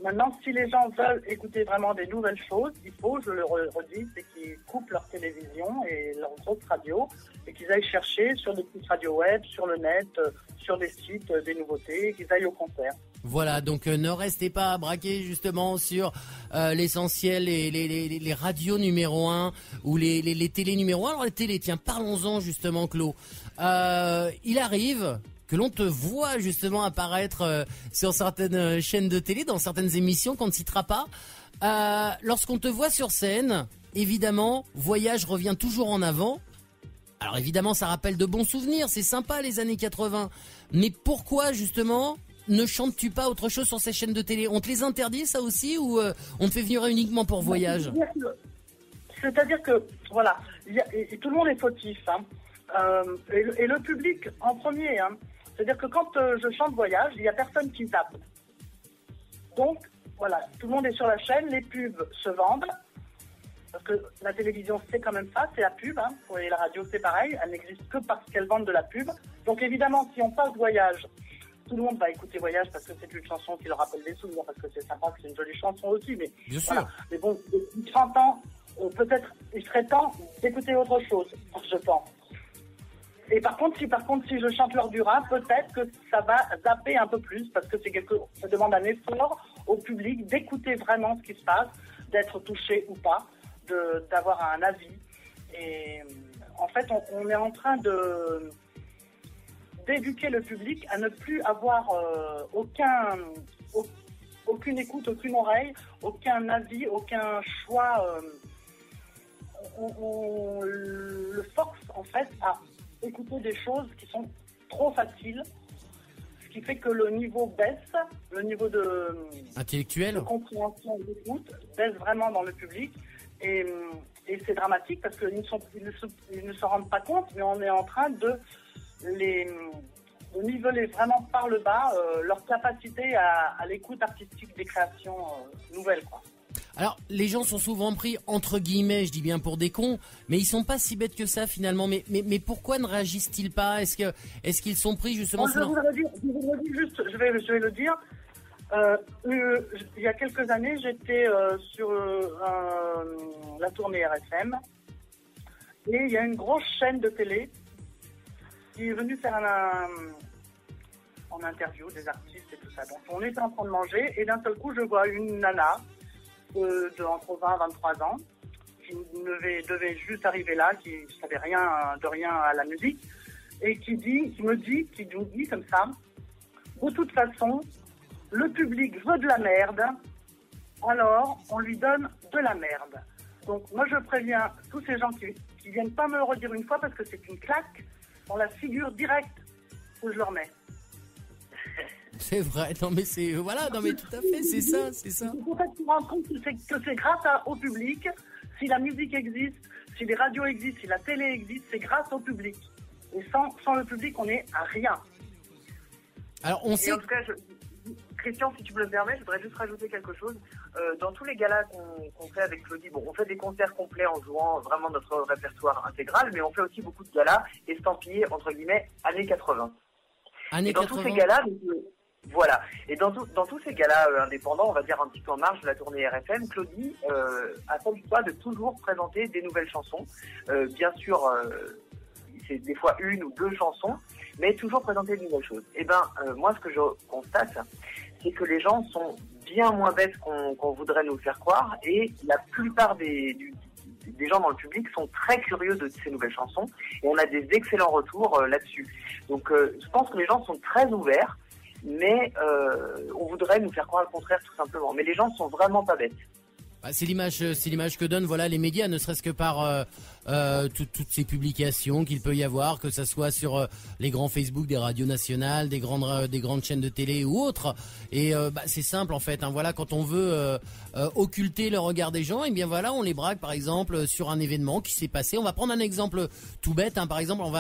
Maintenant, si les gens veulent écouter vraiment des nouvelles choses, il faut, je le redis, c'est qu'ils coupent leur télévision et leurs autres radios et qu'ils aillent chercher sur des petites radios web, sur le net, sur des sites, des nouveautés, et qu'ils aillent au concert. Voilà, donc ne restez pas braqués justement sur l'essentiel, les radios numéro 1 ou les télés numéro 1. Alors les télés, tiens, parlons-en justement, Claude. Il arrive que l'on te voit justement apparaître sur certaines chaînes de télé, dans certaines émissions qu'on ne citera pas. Lorsqu'on te voit sur scène, évidemment, Voyage revient toujours en avant. Alors évidemment, ça rappelle de bons souvenirs, c'est sympa les années 80. Mais pourquoi justement ne chantes-tu pas autre chose sur ces chaînes de télé? On te les interdit ça aussi, ou on te fait venir uniquement pour Voyage? C'est-à-dire que, voilà, et tout le monde est fautif, hein. Et le public en premier, hein. C'est-à-dire que quand je chante Voyage, il n'y a personne qui zappe. Donc, voilà, tout le monde est sur la chaîne, les pubs se vendent, parce que la télévision, c'est quand même ça, c'est la pub, hein. Et la radio, c'est pareil, elle n'existe que parce qu'elle vendent de la pub. Donc, évidemment, si on passe Voyage, tout le monde va écouter Voyage parce que c'est une chanson qui leur rappelle des souvenirs, parce que c'est sympa, que c'est une jolie chanson aussi, mais bien voilà. sûr. Mais bon, depuis 30 ans, peut-être il serait temps d'écouter autre chose, je pense. Et par contre, si je chante l'heure du rat, peut-être que ça va zapper un peu plus, parce que ça demande un effort au public d'écouter vraiment ce qui se passe, d'être touché ou pas, d'avoir un avis. Et en fait, on est en train d'éduquer le public à ne plus avoir aucune écoute, aucune oreille, aucun avis, aucun choix. On le force en fait à écouter des choses qui sont trop faciles, ce qui fait que le niveau baisse, le niveau intellectuel, de compréhension et d'écoute baisse vraiment dans le public, et c'est dramatique parce qu'ils ne se rendent pas compte, mais on est en train de niveler vraiment par le bas leur capacité à l'écoute artistique des créations nouvelles, quoi. Alors, les gens sont souvent pris, entre guillemets, je dis bien pour des cons, mais ils sont pas si bêtes que ça finalement. Mais pourquoi ne réagissent-ils pas? Est-ce qu'ils sont pris justement je vais le dire. Il y a quelques années, j'étais sur la tournée RFM, et il y a une grosse chaîne de télé qui est venue faire en interview des artistes et tout ça. Donc on était en train de manger, et d'un seul coup, je vois une nana entre 20 et 23 ans, qui devait juste arriver là, qui ne savait rien à la musique, et qui nous dit comme ça: de toute façon, le public veut de la merde, alors on lui donne de la merde. Donc moi je préviens tous ces gens qui viennent pas me le redire une fois, parce que c'est une claque dans la figure directe que je leur mets. C'est vrai, non mais c'est voilà, non mais tout à fait, c'est ça. En fait, tu te rends compte que c'est grâce au public. Si la musique existe, si les radios existent, si la télé existe, c'est grâce au public. Et sans le public, on n'est à rien. Alors on sait. En tout cas, Christian, si tu me le permets, je voudrais juste rajouter quelque chose. Dans tous les galas qu'on fait avec Claudie, on fait des concerts complets en jouant vraiment notre répertoire intégral, mais on fait aussi beaucoup de galas estampillés entre guillemets années 80. Années 80. Tous ces galas, voilà. Et dans tous ces galas indépendants, on va dire un petit peu en marge de la tournée RFM, Claudie a fait le choix de toujours présenter des nouvelles chansons. Bien sûr, c'est des fois une ou deux chansons, mais toujours présenter de nouvelles choses. Et moi, ce que je constate, c'est que les gens sont bien moins bêtes qu'on voudrait nous faire croire, et la plupart des gens dans le public sont très curieux de ces nouvelles chansons, et on a des excellents retours là-dessus. Donc, je pense que les gens sont très ouverts, mais on voudrait nous faire croire le contraire, tout simplement. Mais les gens sont vraiment pas bêtes. C'est l'image que donnent les médias, ne serait-ce que par toutes ces publications qu'il peut y avoir, que ça soit sur les grands Facebook des radios nationales, des grandes chaînes de télé ou autres. Et c'est simple en fait. Hein, voilà, quand on veut occulter le regard des gens, et bien voilà, on les braque par exemple sur un événement qui s'est passé. On va prendre un exemple tout bête. Hein, par exemple, on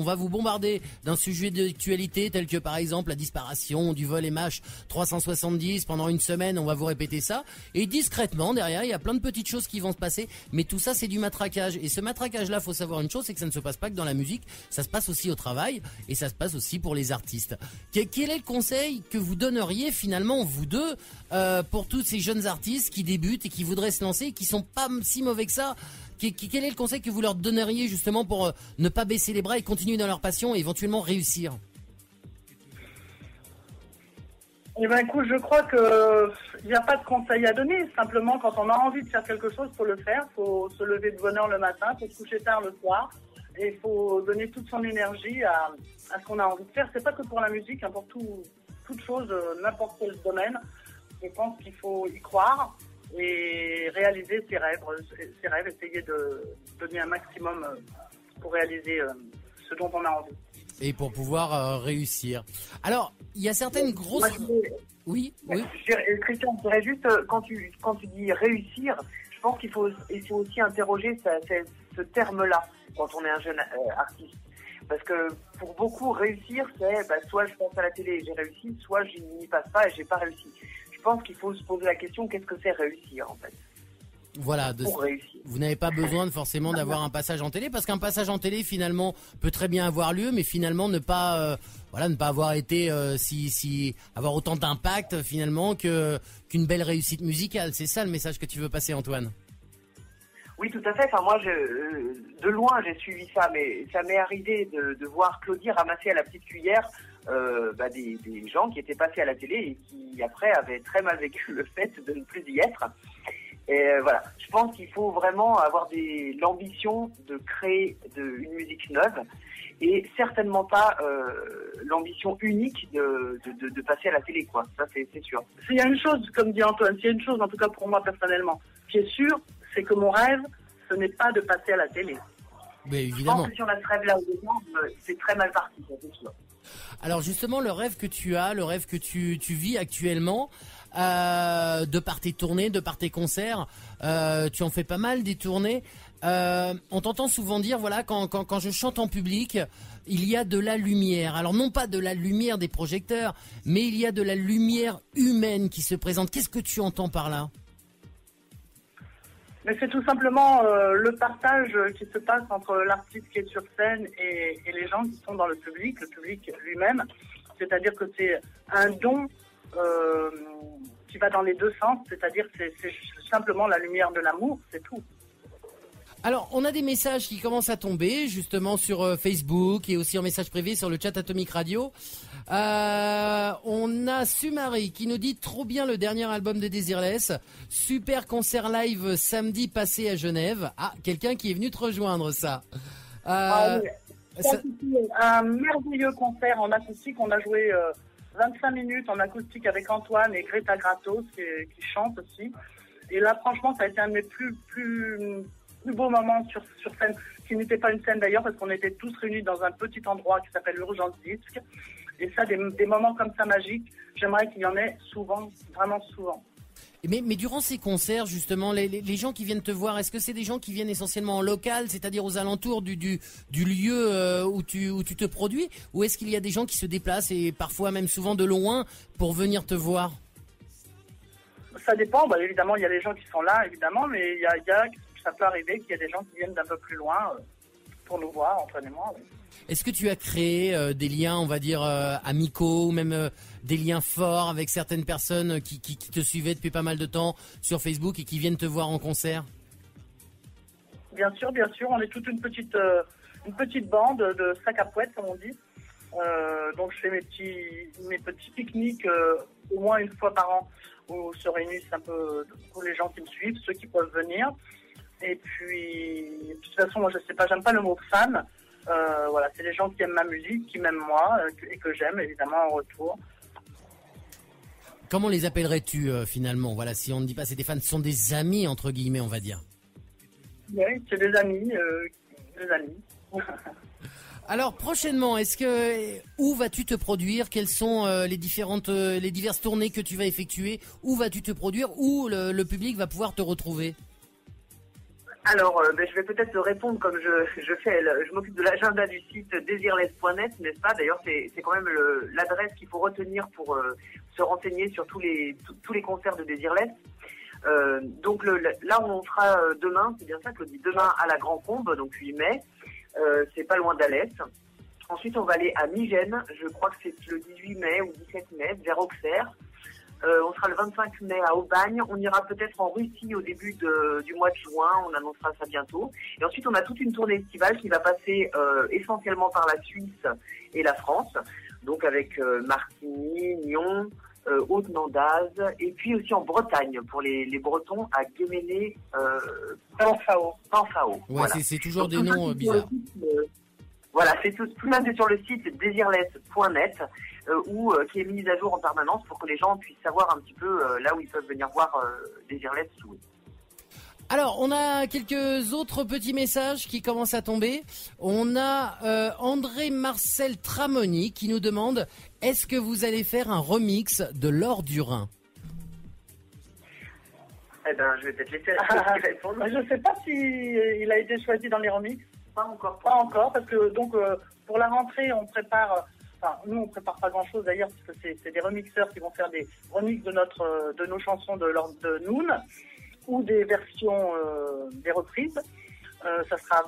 va vous bombarder d'un sujet d'actualité tel que par exemple la disparition du vol MH 370 pendant une semaine. On va vous répéter ça. Et discrètement derrière, il y a plein de petites choses qui vont se passer. Mais tout ça, c'est du matraquage. Et ce matraquage-là, faut savoir une chose, c'est que ça ne se passe pas que dans la musique. Ça se passe aussi au travail et ça se passe aussi pour les artistes. Quel est le conseil que vous donneriez finalement vous deux pour tous ces jeunes artistes qui débutent et qui voudraient se lancer et qui sont pas si mauvais que ça? Quel est le conseil que vous leur donneriez justement pour ne pas baisser les bras et continuer dans leur passion et éventuellement réussir? Eh ben écoute, je crois que il n'y a pas de conseil à donner. Simplement, quand on a envie de faire quelque chose, faut le faire. Faut se lever de bonne heure le matin, faut se coucher tard le soir, et il faut donner toute son énergie à ce qu'on a envie de faire. C'est pas que pour la musique, hein, pour toute chose, n'importe quel domaine. Je pense qu'il faut y croire et réaliser ses rêves, essayer de donner un maximum pour réaliser ce dont on a envie. Et pour pouvoir réussir. Alors, il y a certaines grosses... Oui. Christian, je dirais juste, quand tu dis réussir, je pense qu'il faut aussi interroger ce terme-là quand on est un jeune artiste. Parce que pour beaucoup, réussir, c'est soit je passe à la télé et j'ai réussi, soit je n'y passe pas et j'ai pas réussi. Je pense qu'il faut se poser la question, qu'est-ce que c'est réussir en fait? Voilà, vous n'avez pas besoin forcément d'avoir un passage en télé, parce qu'un passage en télé finalement peut très bien avoir lieu, mais finalement ne pas avoir été avoir autant d'impact finalement qu'une belle réussite musicale. C'est ça le message que tu veux passer, Antoine? Oui, tout à fait. Enfin, moi, de loin, j'ai suivi ça, mais ça m'est arrivé de voir Claudie ramasser à la petite cuillère des gens qui étaient passés à la télé et qui après avaient très mal vécu le fait de ne plus y être. Et voilà, je pense qu'il faut vraiment avoir l'ambition de créer une musique neuve et certainement pas l'ambition unique de passer à la télé, quoi. Ça, c'est sûr. S'il y a une chose, comme dit Antoine, s'il y a une chose, en tout cas pour moi personnellement, qui est sûre, c'est que mon rêve, ce n'est pas de passer à la télé. Mais évidemment. Je pense que si on a ce rêve-là au départ, c'est très mal parti, ça, c'est sûr. Alors justement, le rêve que tu as, le rêve que tu vis actuellement, de par tes tournées, de par tes concerts, tu en fais pas mal des tournées. On t'entend souvent dire, voilà, quand je chante en public, il y a de la lumière. Alors non pas de la lumière des projecteurs, mais il y a de la lumière humaine qui se présente. Qu'est-ce que tu entends par là? Mais c'est tout simplement le partage qui se passe entre l'artiste qui est sur scène et les gens qui sont dans le public lui-même. C'est-à-dire que c'est un don qui va dans les deux sens, c'est-à-dire que c'est simplement la lumière de l'amour, c'est tout. Alors, on a des messages qui commencent à tomber, justement sur Facebook et aussi en message privé sur le chat Atomic Radio. On a Sumari qui nous dit trop bien le dernier album de Desireless, super concert live samedi passé à Genève. Ah, quelqu'un qui est venu te rejoindre, ça. Un merveilleux concert en acoustique. On a joué 25 minutes en acoustique avec Antoine et Greta Gratos qui chante aussi. Et là, franchement, ça a été un de mes plus beaux moments sur scène, qui n'était pas une scène d'ailleurs, parce qu'on était tous réunis dans un petit endroit qui s'appelle l'Urgence Disque. Et ça, des moments comme ça magiques, j'aimerais qu'il y en ait souvent, vraiment souvent. Mais durant ces concerts, justement, les gens qui viennent te voir, est-ce que c'est des gens qui viennent essentiellement en local, c'est-à-dire aux alentours du lieu où tu te produis, ou est-ce qu'il y a des gens qui se déplacent et parfois même souvent de loin pour venir te voir? Ça dépend. Évidemment, il y a des gens qui sont là, évidemment, mais ça peut arriver qu'il y ait des gens qui viennent d'un peu plus loin pour nous voir, Antoine et moi. Oui. Est-ce que tu as créé des liens, on va dire, amicaux, ou même des liens forts avec certaines personnes qui te suivaient depuis pas mal de temps sur Facebook et qui viennent te voir en concert? Bien sûr. On est toute une petite bande de sac à poète, comme on dit. Donc je fais mes petits pique-niques au moins une fois par an où se réunissent un peu tous les gens qui me suivent, ceux qui peuvent venir. Et puis, de toute façon, moi je sais pas, j'aime pas le mot fan. Voilà, c'est les gens qui aiment ma musique, qui m'aiment moi et que j'aime évidemment en retour. Comment les appellerais-tu finalement? Voilà, si on ne dit pas c'est des fans, ce sont des amis entre guillemets, on va dire. Oui, c'est des amis. Alors prochainement, où vas-tu te produire? Quelles sont les diverses tournées que tu vas effectuer? Où vas-tu te produire? Où le public va pouvoir te retrouver? Alors, je vais peut-être te répondre comme je m'occupe de l'agenda du site desireless.net, n'est-ce pas? D'ailleurs, c'est quand même l'adresse qu'il faut retenir pour se renseigner sur tous les concerts de Desireless. Donc là où on sera demain, c'est bien ça, Claudie, demain à la Grand Combe, donc 8 mai, c'est pas loin d'Alès. Ensuite, on va aller à Migène, je crois que c'est le 18 mai ou 17 mai, vers Auxerre. On sera le 25 mai à Aubagne. On ira peut-être en Russie au début du mois de juin. On annoncera ça bientôt. Et ensuite, on a toute une tournée estivale qui va passer essentiellement par la Suisse et la France. Donc avec Martigny, Nyon, Haute-Nandaz. Et puis aussi en Bretagne, pour les Bretons, à Guéméné, Panfao. Ouais, voilà. C'est toujours donc, des noms bizarres. Voilà, tout ça c'est sur le site desireless.net qui est mis à jour en permanence pour que les gens puissent savoir un petit peu là où ils peuvent venir voir Desireless jouer. Alors, on a quelques autres petits messages qui commencent à tomber. On a André-Marcel Tramoni qui nous demande: est-ce que vous allez faire un remix de L'Or du Rhin? Eh ben, je vais peut-être laisser répondre. Je ne sais pas s'il a été choisi dans les remixes. Pas encore, parce que donc pour la rentrée, on prépare. Enfin, nous, on prépare pas grand-chose d'ailleurs, parce que c'est des remixeurs qui vont faire des remixes de nos chansons de Noon, ou des versions, des reprises. Ça sera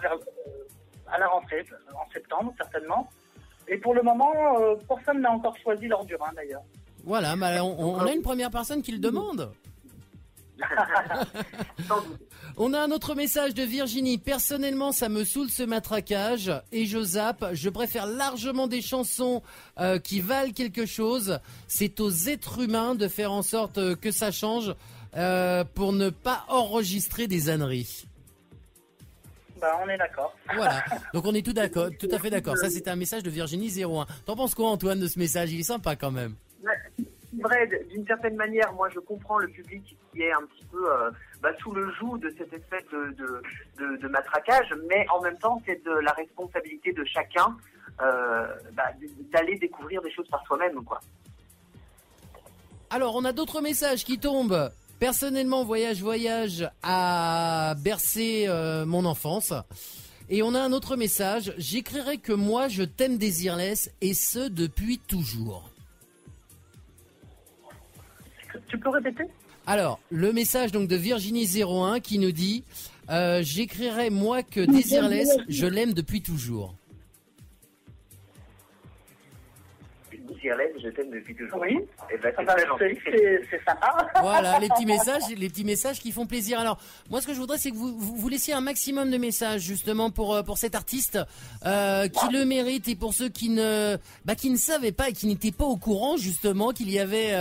à la rentrée, en septembre certainement. Et pour le moment, personne n'a encore choisi L'Or du Rhin d'ailleurs. Voilà, bah, on a une première personne qui le demande. On a un autre message de Virginie. Personnellement, ça me saoule ce matraquage et je zappe. Je préfère largement des chansons qui valent quelque chose. C'est aux êtres humains de faire en sorte que ça change pour ne pas enregistrer des âneries. Bah, on est d'accord. Voilà. Donc on est tout à fait d'accord. Ça, c'était un message de Virginie 01. T'en penses quoi, Antoine, de ce message? Il est sympa quand même. Vrai, d'une certaine manière, moi je comprends le public qui est un petit peu sous le joug de cette espèce de matraquage, mais en même temps c'est de la responsabilité de chacun d'aller découvrir des choses par soi-même, quoi. Alors on a d'autres messages qui tombent. Personnellement, voyage a bercé mon enfance. Et on a un autre message: j'écrirai que moi je t'aime Desireless, et ce depuis toujours. Tu peux répéter? Alors, le message donc de Virginie 01 qui nous dit j'écrirai moi que Desireless, je l'aime depuis toujours. Desireless, je t'aime depuis toujours. Oui. Et ben, c'est sympa. Voilà, les petits messages qui font plaisir. Alors, moi, ce que je voudrais, c'est que vous laissiez un maximum de messages, justement, pour cet artiste qui le mérite, et pour ceux qui ne savaient pas et qui n'étaient pas au courant, justement, qu'il y avait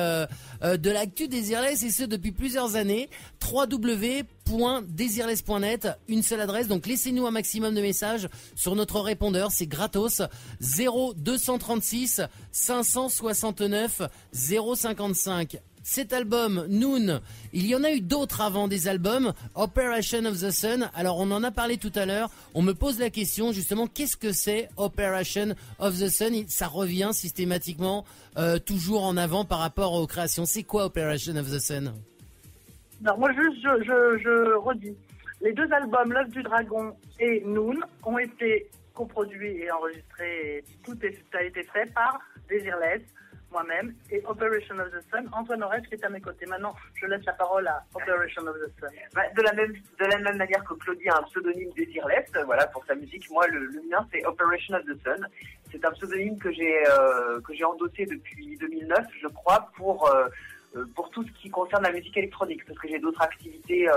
de l'actu Desireless, et ce depuis plusieurs années. www.desireless.net, une seule adresse. Donc, laissez-nous un maximum de messages sur notre répondeur. C'est gratos. 0236 569 055. Cet album, Noon, il y en a eu d'autres avant des albums. Operation of the Sun, alors on en a parlé tout à l'heure. On me pose la question, justement, qu'est-ce que c'est Operation of the Sun? Ça revient systématiquement toujours en avant par rapport aux créations. C'est quoi Operation of the Sun? Non, moi je redis. Les deux albums, L'œuf du dragon et Noon, ont été coproduits et enregistrés. Tout a été fait par Desireless, moi-même, et Operation of the Sun, Antoine Orech qui est à mes côtés. Maintenant, je laisse la parole à Operation of the Sun. De la même manière que Claudie a un pseudonyme Desireless, voilà, pour sa musique, moi le mien c'est Operation of the Sun. C'est un pseudonyme que j'ai endossé depuis 2009, je crois, pour tout ce qui concerne la musique électronique, parce que j'ai d'autres activités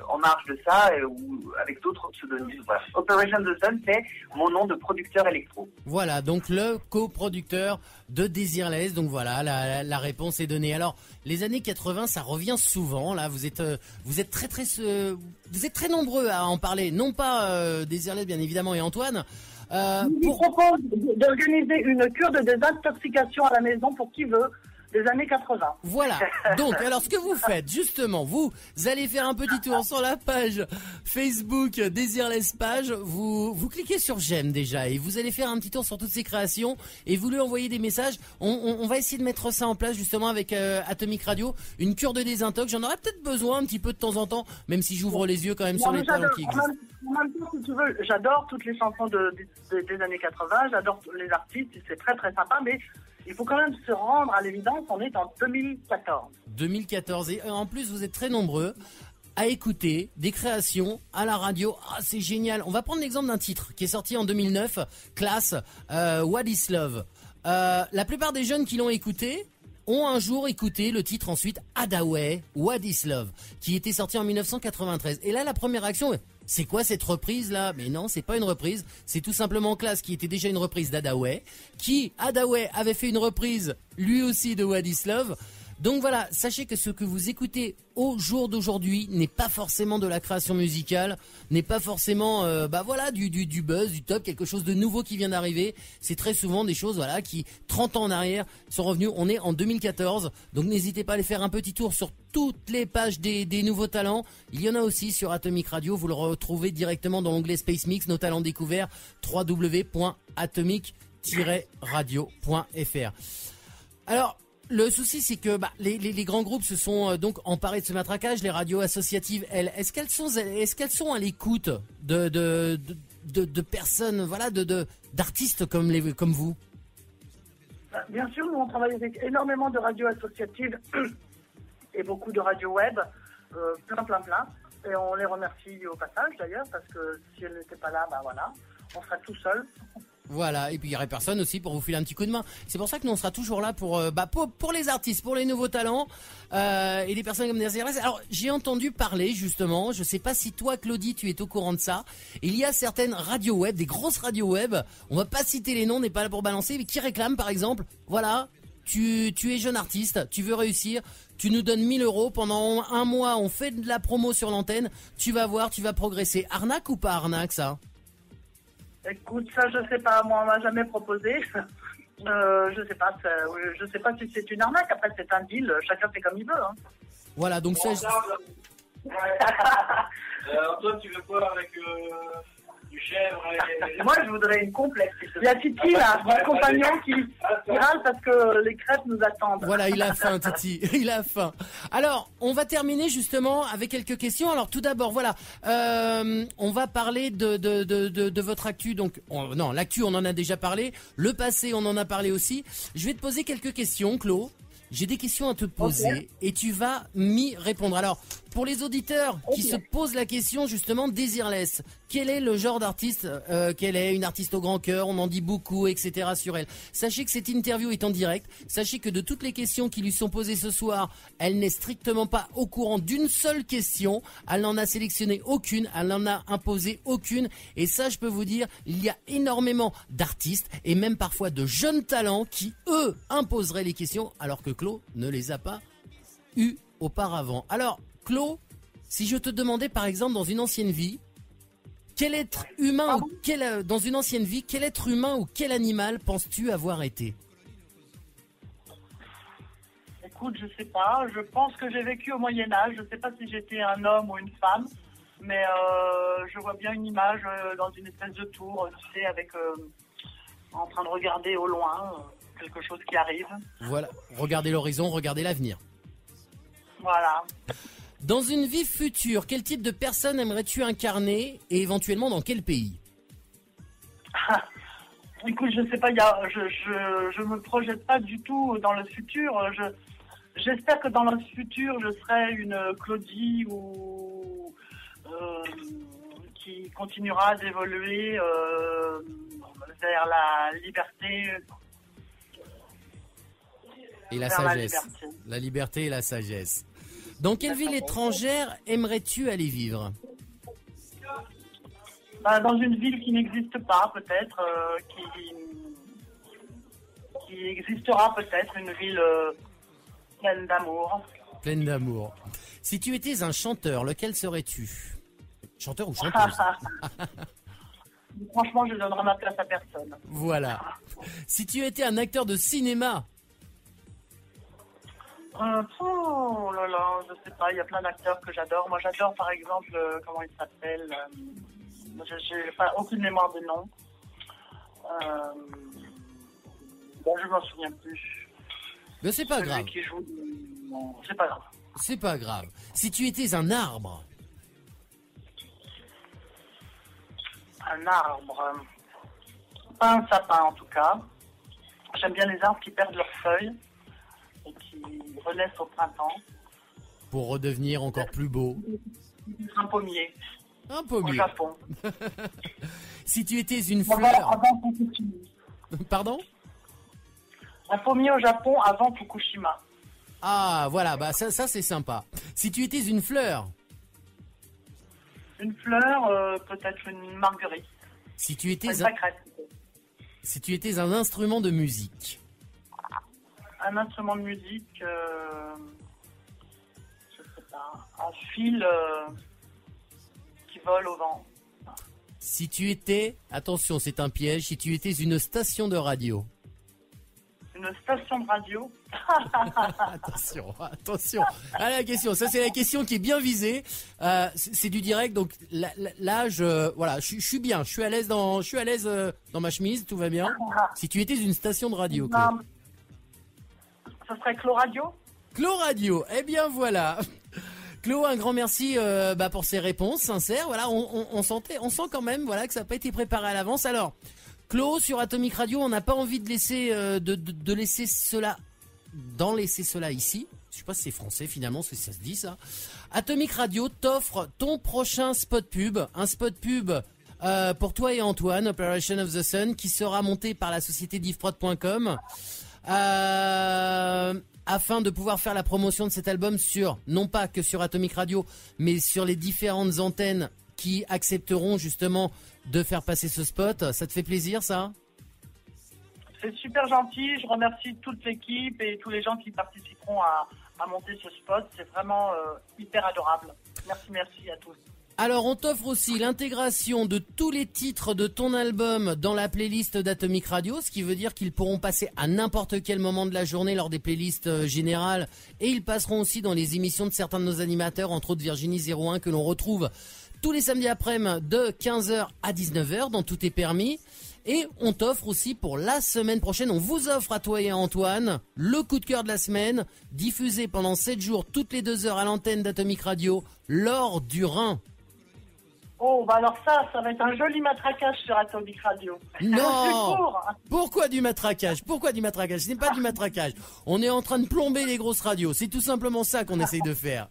en marge de ça, ou avec d'autres pseudonymes. Voilà. Operation of the Sun, c'est mon nom de producteur électro. Voilà, donc le coproducteur de Desireless. Donc voilà, la réponse est donnée. Alors, les années 80, ça revient souvent. Là, vous êtes très nombreux à en parler. Non pas Desireless, bien évidemment, et Antoine. Je propose d'organiser une cure de désintoxication à la maison pour qui veut. Des années 80. Voilà. Donc, alors, ce que vous faites, justement, vous allez faire un petit tour sur la page Facebook Désirless Page. Vous cliquez sur j'aime déjà et vous allez faire un petit tour sur toutes ces créations et vous lui envoyez des messages. On va essayer de mettre ça en place, justement, avec Atomic Radio. Une cure de désintox. J'en aurais peut-être besoin un petit peu de temps en temps, même si j'ouvre les yeux quand même sur les talents qui existent. En même temps, si tu veux, j'adore toutes les chansons des années 80. J'adore les artistes. C'est très, très sympa, mais il faut quand même se rendre à l'évidence, on est en 2014. 2014, et en plus vous êtes très nombreux à écouter des créations à la radio. Ah, c'est génial. On va prendre l'exemple d'un titre qui est sorti en 2009, Classe, What is Love. La plupart des jeunes qui l'ont écouté ont un jour écouté le titre ensuite, Hadaway, What is Love, qui était sorti en 1993. Et là, la première réaction, c'est quoi cette reprise là? Mais non, c'est pas une reprise, c'est tout simplement Classe qui était déjà une reprise d'Hadaway, Hadaway avait fait une reprise lui aussi de What is Love. Donc voilà, sachez que ce que vous écoutez au jour d'aujourd'hui n'est pas forcément de la création musicale, n'est pas forcément du buzz, du top, quelque chose de nouveau qui vient d'arriver. C'est très souvent des choses qui 30 ans en arrière sont revenues. On est en 2014, donc n'hésitez pas à aller faire un petit tour sur toutes les pages des nouveaux talents. Il y en a aussi sur Atomic Radio, vous le retrouvez directement dans l'onglet Space Mix, nos talents découverts, www.atomic-radio.fr. Alors, le souci, c'est que les grands groupes se sont donc emparés de ce matraquage. Les radios associatives, elles, est-ce qu'elles sont à l'écoute de personnes, d'artistes comme vous? Bien sûr, nous on travaille avec énormément de radios associatives et beaucoup de radios web, plein. Et on les remercie au passage d'ailleurs, parce que si elles n'étaient pas là, on serait tout seul. Voilà, et puis il n'y aurait personne aussi pour vous filer un petit coup de main. C'est pour ça que nous on sera toujours là pour les artistes, pour les nouveaux talents et des personnes comme Désirless. Alors j'ai entendu parler justement, je sais pas si toi Claudie tu es au courant de ça, il y a certaines radios web, des grosses radios web, on va pas citer les noms, on n'est pas là pour balancer, mais qui réclament par exemple, voilà, tu es jeune artiste, tu veux réussir, tu nous donnes 1 000 € pendant un mois, on fait de la promo sur l'antenne, tu vas voir, tu vas progresser. Arnaque ou pas arnaque ça? Écoute, ça je sais pas, moi on m'a jamais proposé. Je sais pas si c'est une arnaque. Après c'est un deal, chacun fait comme il veut. Hein. Voilà, donc ça. Toi tu veux quoi avec du chèvre et... Moi je voudrais une complète. Il y a Titi là, mon compagnon qui râle parce que les crêpes nous attendent. Voilà, il a faim Titi, il a faim. Alors, on va terminer justement avec quelques questions. Alors tout d'abord, voilà, on va parler de votre actu. Donc, l'actu on en a déjà parlé. Le passé on en a parlé aussi. Je vais te poser quelques questions, Claude. J'ai des questions à te poser et tu vas m'y répondre. Alors, pour les auditeurs qui se posent la question justement, Désirless, quel est le genre d'artiste qu'elle est? Une artiste au grand cœur, on en dit beaucoup, etc. sur elle. Sachez que cette interview est en direct. Sachez que de toutes les questions qui lui sont posées ce soir, elle n'est strictement pas au courant d'une seule question. Elle n'en a sélectionné aucune, elle n'en a imposé aucune. Et ça, je peux vous dire, il y a énormément d'artistes et même parfois de jeunes talents qui, eux, imposeraient les questions alors que Claude ne les a pas eues auparavant. Alors, Claude, si je te demandais par exemple dans une ancienne vie, quel être humain dans une ancienne vie, quel être humain ou quel animal penses-tu avoir été? Écoute, je sais pas. Je pense que j'ai vécu au Moyen-Âge. Je sais pas si j'étais un homme ou une femme, mais je vois bien une image dans une espèce de tour, tu sais, avec en train de regarder au loin quelque chose qui arrive. Voilà, regardez l'horizon, regardez l'avenir. Voilà. Dans une vie future, quel type de personne aimerais-tu incarner et éventuellement dans quel pays? Écoute, je sais pas, je me projette pas du tout dans le futur. J'espère que dans le futur, je serai une Claudie ou qui continuera d'évoluer vers la liberté. Et la sagesse. La liberté et la sagesse. Dans quelle ville étrangère aimerais-tu aller vivre? Dans une ville qui n'existe pas, peut-être, qui existera peut-être, une ville pleine d'amour. Pleine d'amour. Si tu étais un chanteur, lequel serais-tu? Chanteur ou chanteuse? Franchement, je donnerai ma place à personne. Voilà. Si tu étais un acteur de cinéma? Oh là là, je sais pas, il y a plein d'acteurs que j'adore. Moi, j'adore par exemple, comment il s'appelle j'ai pas aucune mémoire de nom. Bon, je m'en souviens plus. Mais c'est pas Celui grave. qui joue... Non, c'est pas grave. C'est pas grave. Si tu étais un arbre, Un arbre. Pas un sapin en tout cas. J'aime bien les arbres qui perdent leurs feuilles et qui renaissent au printemps. pour redevenir encore plus beau. Un pommier. Un Au pommier. Japon. Si tu étais une Avant fleur... Fukushima. Pardon? Un pommier au Japon avant Fukushima. Ah, voilà, bah ça c'est sympa. Si tu étais une fleur, Une fleur, peut-être une marguerite. si tu étais Une pâquerette. si tu étais un instrument de musique, Un instrument de musique, je sais pas, un fil qui vole au vent. si tu étais, attention, c'est un piège, si tu étais une station de radio. Une station de radio. Attention, attention. Ah, la question, ça c'est la question qui est bien visée. C'est du direct, donc là, voilà, je suis bien, je suis à l'aise dans ma chemise, tout va bien. Si tu étais une station de radio, Claude. Non, ça serait Clo Radio. Clo Radio, eh bien voilà. Clo, un grand merci pour ces réponses sincères. Voilà, on sent quand même voilà que ça n'a pas été préparé à l'avance. Alors, Clo, sur Atomic Radio, on n'a pas envie de laisser de laisser cela ici. Je sais pas si c'est français finalement, si ça se dit ça. Atomic Radio t'offre ton prochain spot pub, un spot pub pour toi et Antoine, Operation of the Sun, qui sera monté par la société divprod.com. Afin de pouvoir faire la promotion de cet album non pas que sur Atomic Radio, mais sur les différentes antennes qui accepteront justement de faire passer ce spot. Ça te fait plaisir, ça? C'est super gentil. Je remercie toute l'équipe et tous les gens qui participeront à monter ce spot. C'est vraiment hyper adorable. Merci à tous. Alors, on t'offre aussi l'intégration de tous les titres de ton album dans la playlist d'Atomic Radio, ce qui veut dire qu'ils pourront passer à n'importe quel moment de la journée lors des playlists générales, et ils passeront aussi dans les émissions de certains de nos animateurs, entre autres Virginie 01, que l'on retrouve tous les samedis après-midi de 15h à 19h dans Tout est permis. Et on t'offre aussi pour la semaine prochaine, on vous offre à toi et à Antoine le coup de cœur de la semaine, diffusé pendant 7 jours, toutes les 2 heures à l'antenne d'Atomic Radio, L'Or du Rhin. Oh, bah alors ça va être un joli matraquage sur Atomic Radio. Non! Pourquoi du matraquage? Ce n'est pas du matraquage. On est en train de plomber les grosses radios. C'est tout simplement ça qu'on essaye de faire.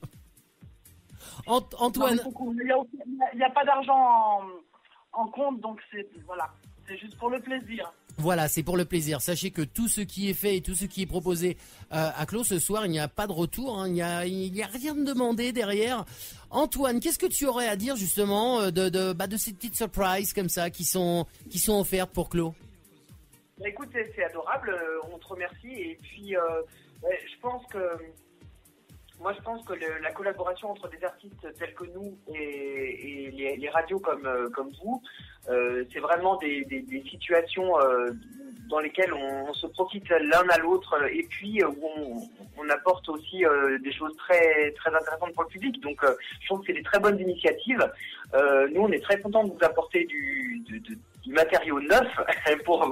Antoine. Il n'y a pas d'argent en compte, donc c'est juste pour le plaisir. Voilà, c'est pour le plaisir. Sachez que tout ce qui est fait et tout ce qui est proposé à Clos ce soir, il n'y a pas de retour, hein. Il n'y a rien de demandé derrière. Antoine, qu'est-ce que tu aurais à dire justement de ces petites surprises comme ça qui sont offertes pour Clos? Écoute, c'est adorable, on te remercie. Et puis, je pense que la collaboration entre des artistes tels que nous et les radios comme vous, c'est vraiment des situations dans lesquelles on se profite l'un à l'autre, et puis où on apporte aussi des choses très très intéressantes pour le public. Donc je trouve que c'est des très bonnes initiatives. Nous, on est très contents de vous apporter du matériau neuf pour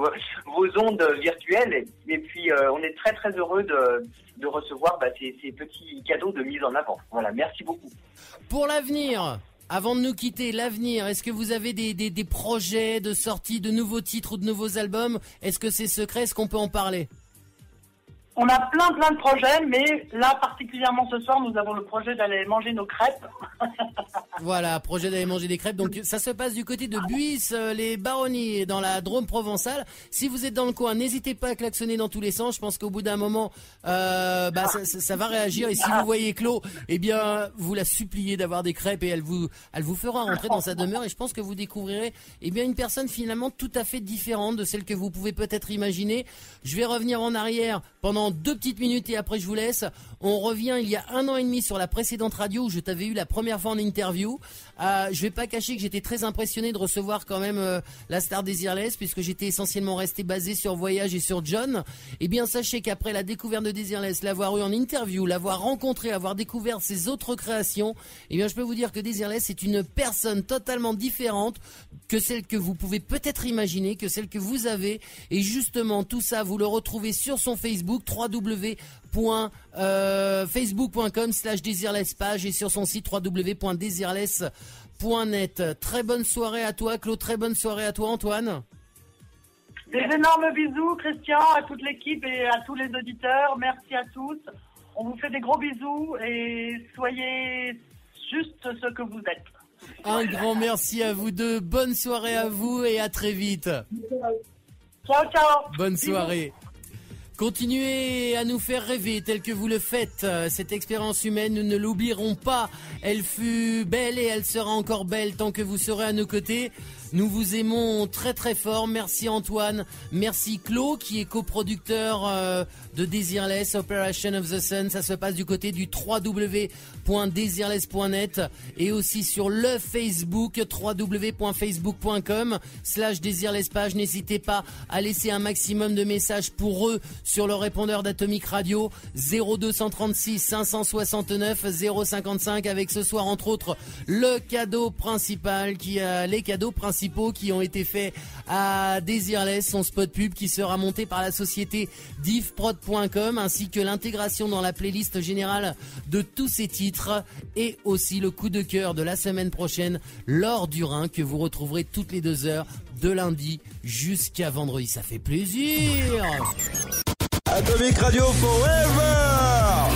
vos ondes virtuelles, et puis on est très très heureux de recevoir ces petits cadeaux de mise en avant. Voilà, merci beaucoup. Pour l'avenir, avant de nous quitter, l'avenir, est-ce que vous avez des projets de sortie de nouveaux titres ou de nouveaux albums? Est-ce que c'est secret? Est-ce qu'on peut en parler? On a plein de projets, mais là, particulièrement ce soir, nous avons le projet d'aller manger nos crêpes. Voilà, projet d'aller manger des crêpes. Donc ça se passe du côté de Buis, les Baronnies, dans la Drôme provençale. Si vous êtes dans le coin, n'hésitez pas à klaxonner dans tous les sens. Je pense qu'au bout d'un moment, ça va réagir. Et si vous voyez Clos, eh bien, vous la suppliez d'avoir des crêpes et elle vous fera rentrer dans sa demeure. Et je pense que vous découvrirez, eh bien, une personne finalement tout à fait différente de celle que vous pouvez peut-être imaginer. Je vais revenir en arrière pendant pendant 2 petites minutes et après je vous laisse. On revient il y a 1 an et demi sur la précédente radio où je t'avais eu la première fois en interview. Je vais pas cacher que j'étais très impressionné de recevoir quand même la star Désirless, puisque j'étais essentiellement resté basé sur Voyage et sur John. Eh bien, sachez qu'après la découverte de Désirless, l'avoir eu en interview, l'avoir rencontré, avoir découvert ses autres créations, eh bien, je peux vous dire que Désirless est une personne totalement différente que celle que vous pouvez peut-être imaginer, que celle que vous avez. Et justement, tout ça, vous le retrouvez sur son Facebook, facebook.com/désirlesspage et sur son site www.désirless.net. Très bonne soirée à toi, Claude. Très bonne soirée à toi, Antoine. Des énormes bisous, Christian, à toute l'équipe et à tous les auditeurs. Merci à tous. On vous fait des gros bisous et soyez juste ce que vous êtes. Un grand merci à vous deux. Bonne soirée à vous et à très vite. Ciao, ciao. Bonne soirée. Continuez à nous faire rêver tel que vous le faites. Cette expérience humaine, nous ne l'oublierons pas. Elle fut belle et elle sera encore belle tant que vous serez à nos côtés. Nous vous aimons très très fort. Merci Antoine. Merci Claude qui est coproducteur de Désirless, Operation of the Sun. Ça se passe du côté du www.désirless.net et aussi sur le Facebook www.facebook.com/désirlesspage. N'hésitez pas à laisser un maximum de messages pour eux sur le répondeur d'Atomic Radio 0236 569 055 avec ce soir entre autres le cadeau principal les cadeaux principaux qui ont été faits à Désirless, son spot pub qui sera monté par la société divprod.com ainsi que l'intégration dans la playlist générale de tous ces titres et aussi le coup de cœur de la semaine prochaine, Laure Durin, que vous retrouverez toutes les 2 heures de lundi jusqu'à vendredi. Ça fait plaisir. Atomic Radio Forever.